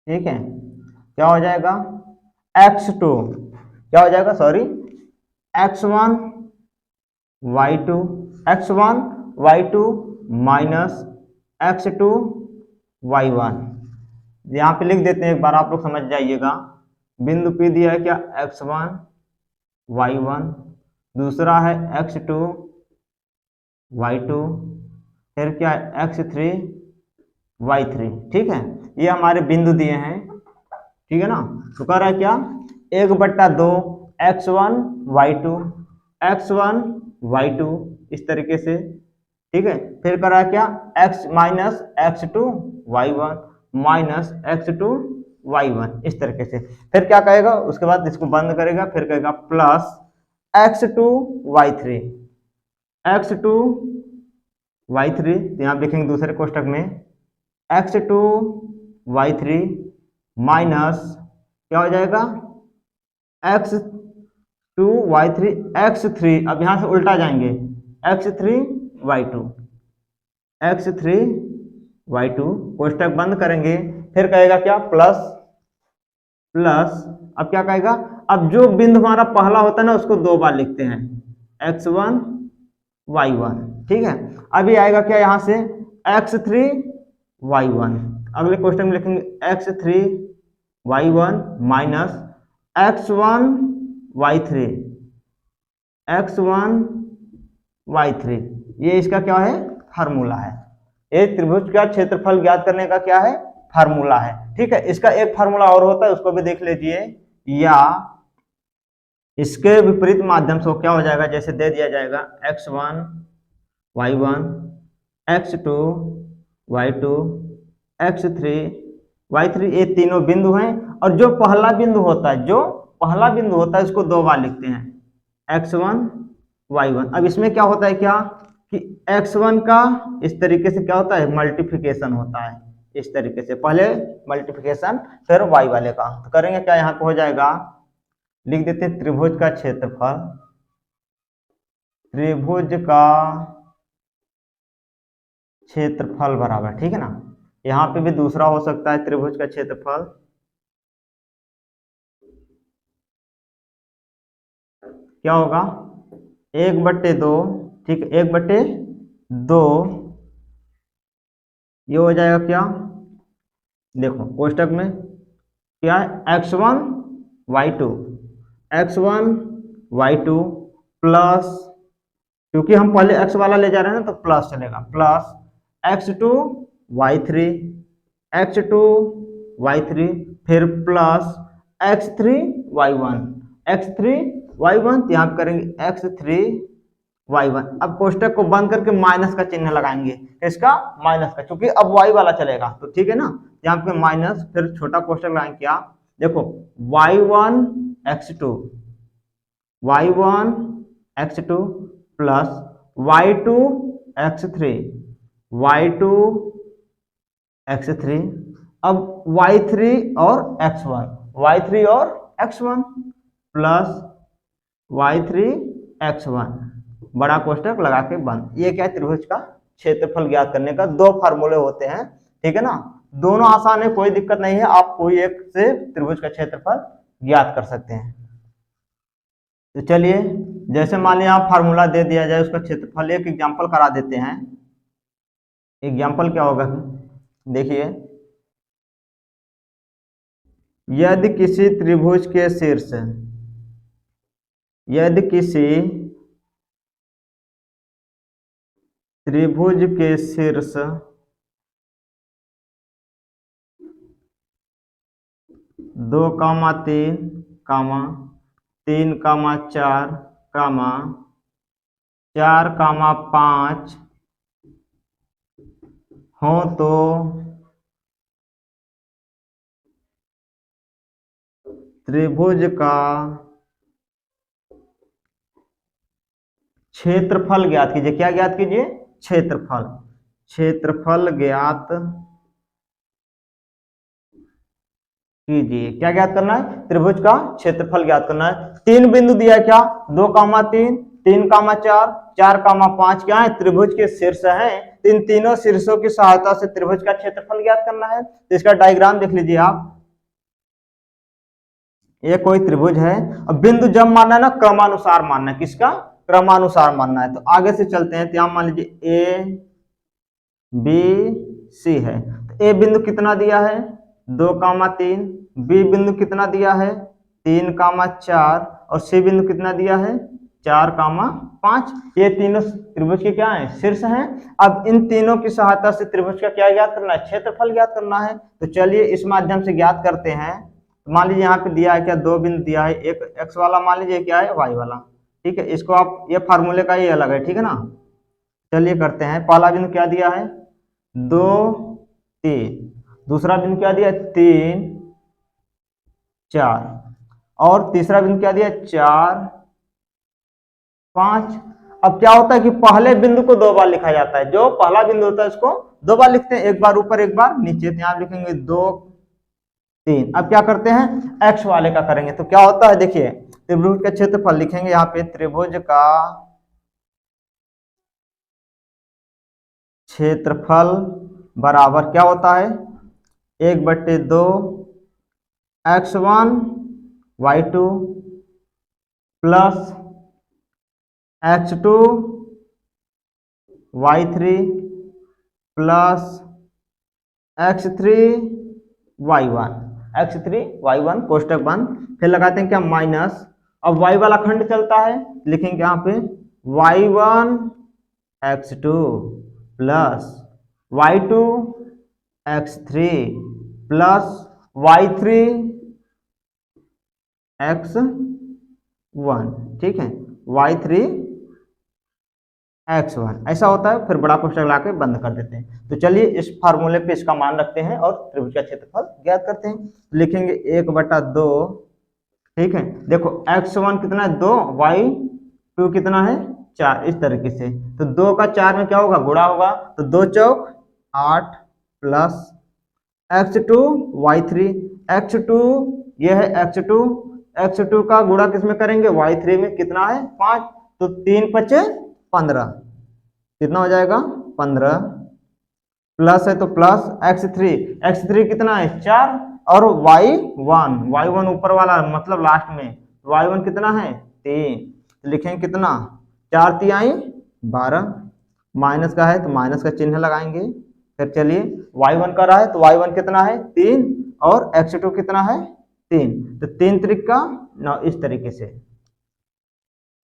ठीक है, क्या हो जाएगा x2, क्या हो जाएगा sorry x1 y2 minus x2 y1। यहाँ पे लिख देते हैं, एक बार आप लोग समझ जाइएगा। बिंदु P दिया है क्या x1 y1, दूसरा है x2 y2, फिर क्या है x3 y3, ठीक है, ये हमारे बिंदु दिए हैं, ठीक है ना। तो कह रहा है क्या 1/2 x1 y2 इस तरीके से, ठीक है। फिर कह रहा है क्या x minus x2 y1 minus x2 y1 इस तरीके से। फिर क्या कहेगा, उसके बाद इसको बंद करेगा, फिर कहेगा plus x2 y3, x2 y3, तो यहाँ लिखेंगे दूसरे कोष्टक में x2 y3 माइनस क्या हो जाएगा x2 y3 x3, अब यहाँ से उल्टा जाएंगे x3 y2, x3 y2 कोष्टक बंद करेंगे, फिर कहेगा क्या प्लस प्लस, अब क्या कहेगा, अब जो बिंदु हमारा पहला होता है ना उसको दो बार लिखते हैं x1 y1, ठीक है। अभी आएगा क्या यहाँ से x3 y1, अगले क्वेश्चन में लिखेंगे x3 y1 minus x1 y3, x1 y3, ये इसका क्या है फार्मूला है। ये त्रिभुज का क्षेत्रफल ज्ञात करने का क्या है फार्मूला है, ठीक है। इसका एक फार्मूला और होता है, उसको भी देख लीजिए, या इसके विपरीत माध्यम से क्या हो जाएगा, जैसे दे दिया जाएगा x1 y1 x2 y2 x3 y3, ये तीनों बिंदु हैं, और जो पहला बिंदु होता है उसको दो बार लिखते हैं x1 y1। अब इसमें क्या होता है क्या कि x1 का इस तरीके से क्या होता है मल्टीप्लिकेशन होता है, इस तरीके से पहले मल्टीप्लिकेशन फिर y वाले का, तो करेंगे क्या, यहाँ पे हो जाएगा, लिख देते हैं त्रिभुज का क्षेत्रफल, त्रिभुज का क्षेत्रफल बराबर, ठीक है ना। यहाँ पे भी दूसरा हो सकता है त्रिभुज का क्षेत्रफल, क्या होगा 1/2, ठीक है 1/2, ये हो जाएगा क्या, देखो कोष्टक में क्या है x1 y2 प्लस, क्योंकि हम पहले x वाला ले जा रहे हैं ना तो प्लस चलेगा, प्लस x2 y3 फिर प्लस x3 y1 तो यहाँ पे करेंगे x3 y1। अब कोष्टक को बंद करके माइनस का चिन्ह लगाएंगे, इसका माइनस का, क्योंकि अब y वाला चलेगा, तो ठीक है ना, यहाँ पे माइनस, फिर छोटा कोष्टक लगाएंगे क्या, देखो y1 x2 plus y2 x3, अब y3 और x1 प्लस y3 x1, बड़ा कोष्टक लगा के बंद। ये क्या है त्रिभुज का क्षेत्रफल ज्ञात करने का दो फार्मूले होते हैं, ठीक है ना, दोनों आसान है, कोई दिक्कत नहीं है, आप कोई एक से त्रिभुज का क्षेत्रफल ज्ञात कर सकते हैं। तो चलिए, जैसे मान लिया आप फार्मूला दे दिया जाए उसका क्षेत्रफल, एक एग्जांपल करा देते हैं। एग्जांपल क्या होगा, देखिए, यदि किसी त्रिभुज के शीर्ष, यदि किसी त्रिभुज के शीर्ष 2,3, 3,4, 4,5 हो तो त्रिभुज का क्षेत्रफल ज्ञात कीजिए। क्या ज्ञात कीजिए, क्षेत्रफल ज्ञात कीजिए। क्या ज्ञात करना है, त्रिभुज का क्षेत्रफल ज्ञात करना है। तीन बिंदु दिया है क्या, 2,3, 3,4, 4,5 क्या है त्रिभुज के शीर्ष हैं, इन तीनों शीर्षों की सहायता से त्रिभुज का क्षेत्रफल ज्ञात करना है। तो इसका डायग्राम देख लीजिए आप, ये कोई त्रिभुज है, अब बिंदु जब मानना है ना क्रमानुसार मानना है, किसका क्रमानुसार मानना है। तो आगे से चलते हैं, तो यहाँ मान लीजिए ए बी सी है, तो ए बिंदु कितना दिया है 2,3, बी बिंदु कितना दिया है 3,4 और सी बिंदु कितना दिया है 4,5। ये तीनों त्रिभुज के क्या है शीर्ष हैं। अब इन तीनों की सहायता से त्रिभुज का क्या ज्ञात करना है, क्षेत्रफल ज्ञात करना है। तो चलिए इस माध्यम से ज्ञात करते हैं। मान लीजिए यहाँ पे दिया है क्या, दो बिंदु दिया है, एक एक्स वाला मान लीजिए क्या है वाई वाला, ठीक है। इसको आप ये फार्मूले का ये अलग है, ठीक है ना। चलिए करते हैं, पहला बिंदु क्या दिया है 2, 3, दूसरा बिंदु क्या दिया 3, 4 और तीसरा बिंदु क्या दिया 4 5। अब क्या होता है कि पहले बिंदु को 2 बार लिखा जाता है, जो पहला बिंदु होता है उसको 2 बार लिखते हैं, एक बार ऊपर एक बार नीचे। तो यहां लिखेंगे 2 3। अब क्या करते हैं एक्स वाले का करेंगे, तो क्या होता है देखिए त्रिभुज का क्षेत्रफल लिखेंगे यहाँ पे, त्रिभुज का क्षेत्रफल बराबर क्या होता है 1/2 x1 y2 plus x2 y3 plus x3 y1, x3 y1 कोष्टक बंद। फिर लगाते हैं क्या माइनस, अब y वाला खंड चलता है, लिखेंगे यहाँ पे y1 x2 plus y2 x3 plus y3 x1, ठीक है y3 x1 ऐसा होता है। फिर बड़ा कोष्टक ला के बंद कर देते हैं। तो चलिए इस फार्मूले पे इसका मान रखते हैं और त्रिभुज का क्षेत्रफल ज्ञात करते हैं। लिखेंगे 1/2, ठीक है। देखो x1 कितना है 2, y2 कितना है 4, इस तरीके से। तो 2 का 4 में क्या होगा गुणा होगा, तो 2 चौक 8 प्लस x2 y3, x2 ये है x2 का गुणा किसमें करेंगे y3 में, कितना है 5, तो 3 5 15, कितना हो जाएगा 15 प्लस है तो प्लस x3 कितना है 4 और y1 ऊपर वाला मतलब लास्ट में, y1 कितना है 3, लिखेंगे कितना 4 तिहाई 12, माइनस का है तो माइनस का चिन्ह लगाएंगे। फिर चलिए y1 का रहा है तो y1 कितना है 3 और x2 कितना है 3, तो 3 त्रिका 9, इस तरीके से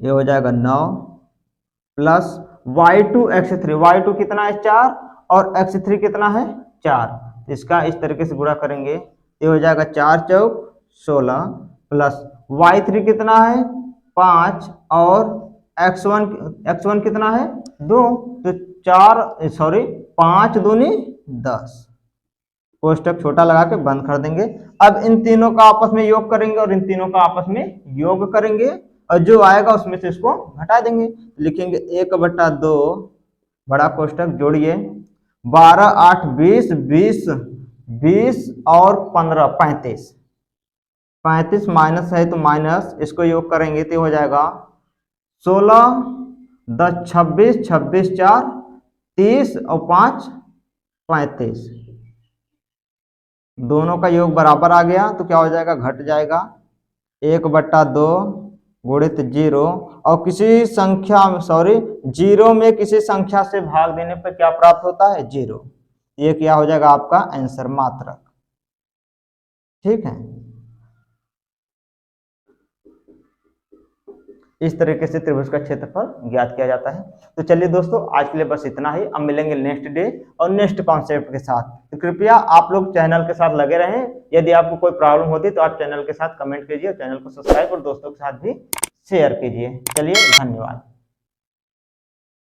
ये हो जाएगा 9 प्लस y2 कितना है 4 और x3 कितना है 4, इसका इस तरीके से गुणा करेंगे, ये हो जाएगा 4 चौक 16 प्लस y3 कितना है 5 और x1 कितना है 2, तो 5 दूनी 10, कोष्टक छोटा लगा के बंद कर देंगे। अब इन तीनों का आपस में योग करेंगे और इन तीनों का आपस में योग करेंगे और जो आएगा उसमें से इसको घटा देंगे। लिखेंगे 1/2 बड़ा कोष्टक जोड़िए 12 8 20 और 15 35 माइनस है तो माइनस, इसको योग करेंगे तो हो जाएगा 16 10 26 4 30 और 5 35, दोनों का योग बराबर आ गया तो क्या हो जाएगा घट जाएगा 1/2 गुणित 0 और किसी संख्या जीरो में किसी संख्या से भाग देने पर क्या प्राप्त होता है 0, ये क्या हो जाएगा आपका आंसर मात्रक, ठीक है। इस तरीके से त्रिभुज का क्षेत्रफल ज्ञात किया जाता है। तो चलिए दोस्तों आज के लिए बस इतना ही, अब मिलेंगे नेक्स्ट डे और नेक्स्ट कॉन्सेप्ट के साथ। तो कृपया आप लोग चैनल के साथ लगे रहें, यदि आपको कोई प्रॉब्लम होती तो आप चैनल के साथ कमेंट कीजिए, चैनल को सब्सक्राइब और दोस्तों के साथ भी शेयर कीजिए। चलिए धन्यवाद।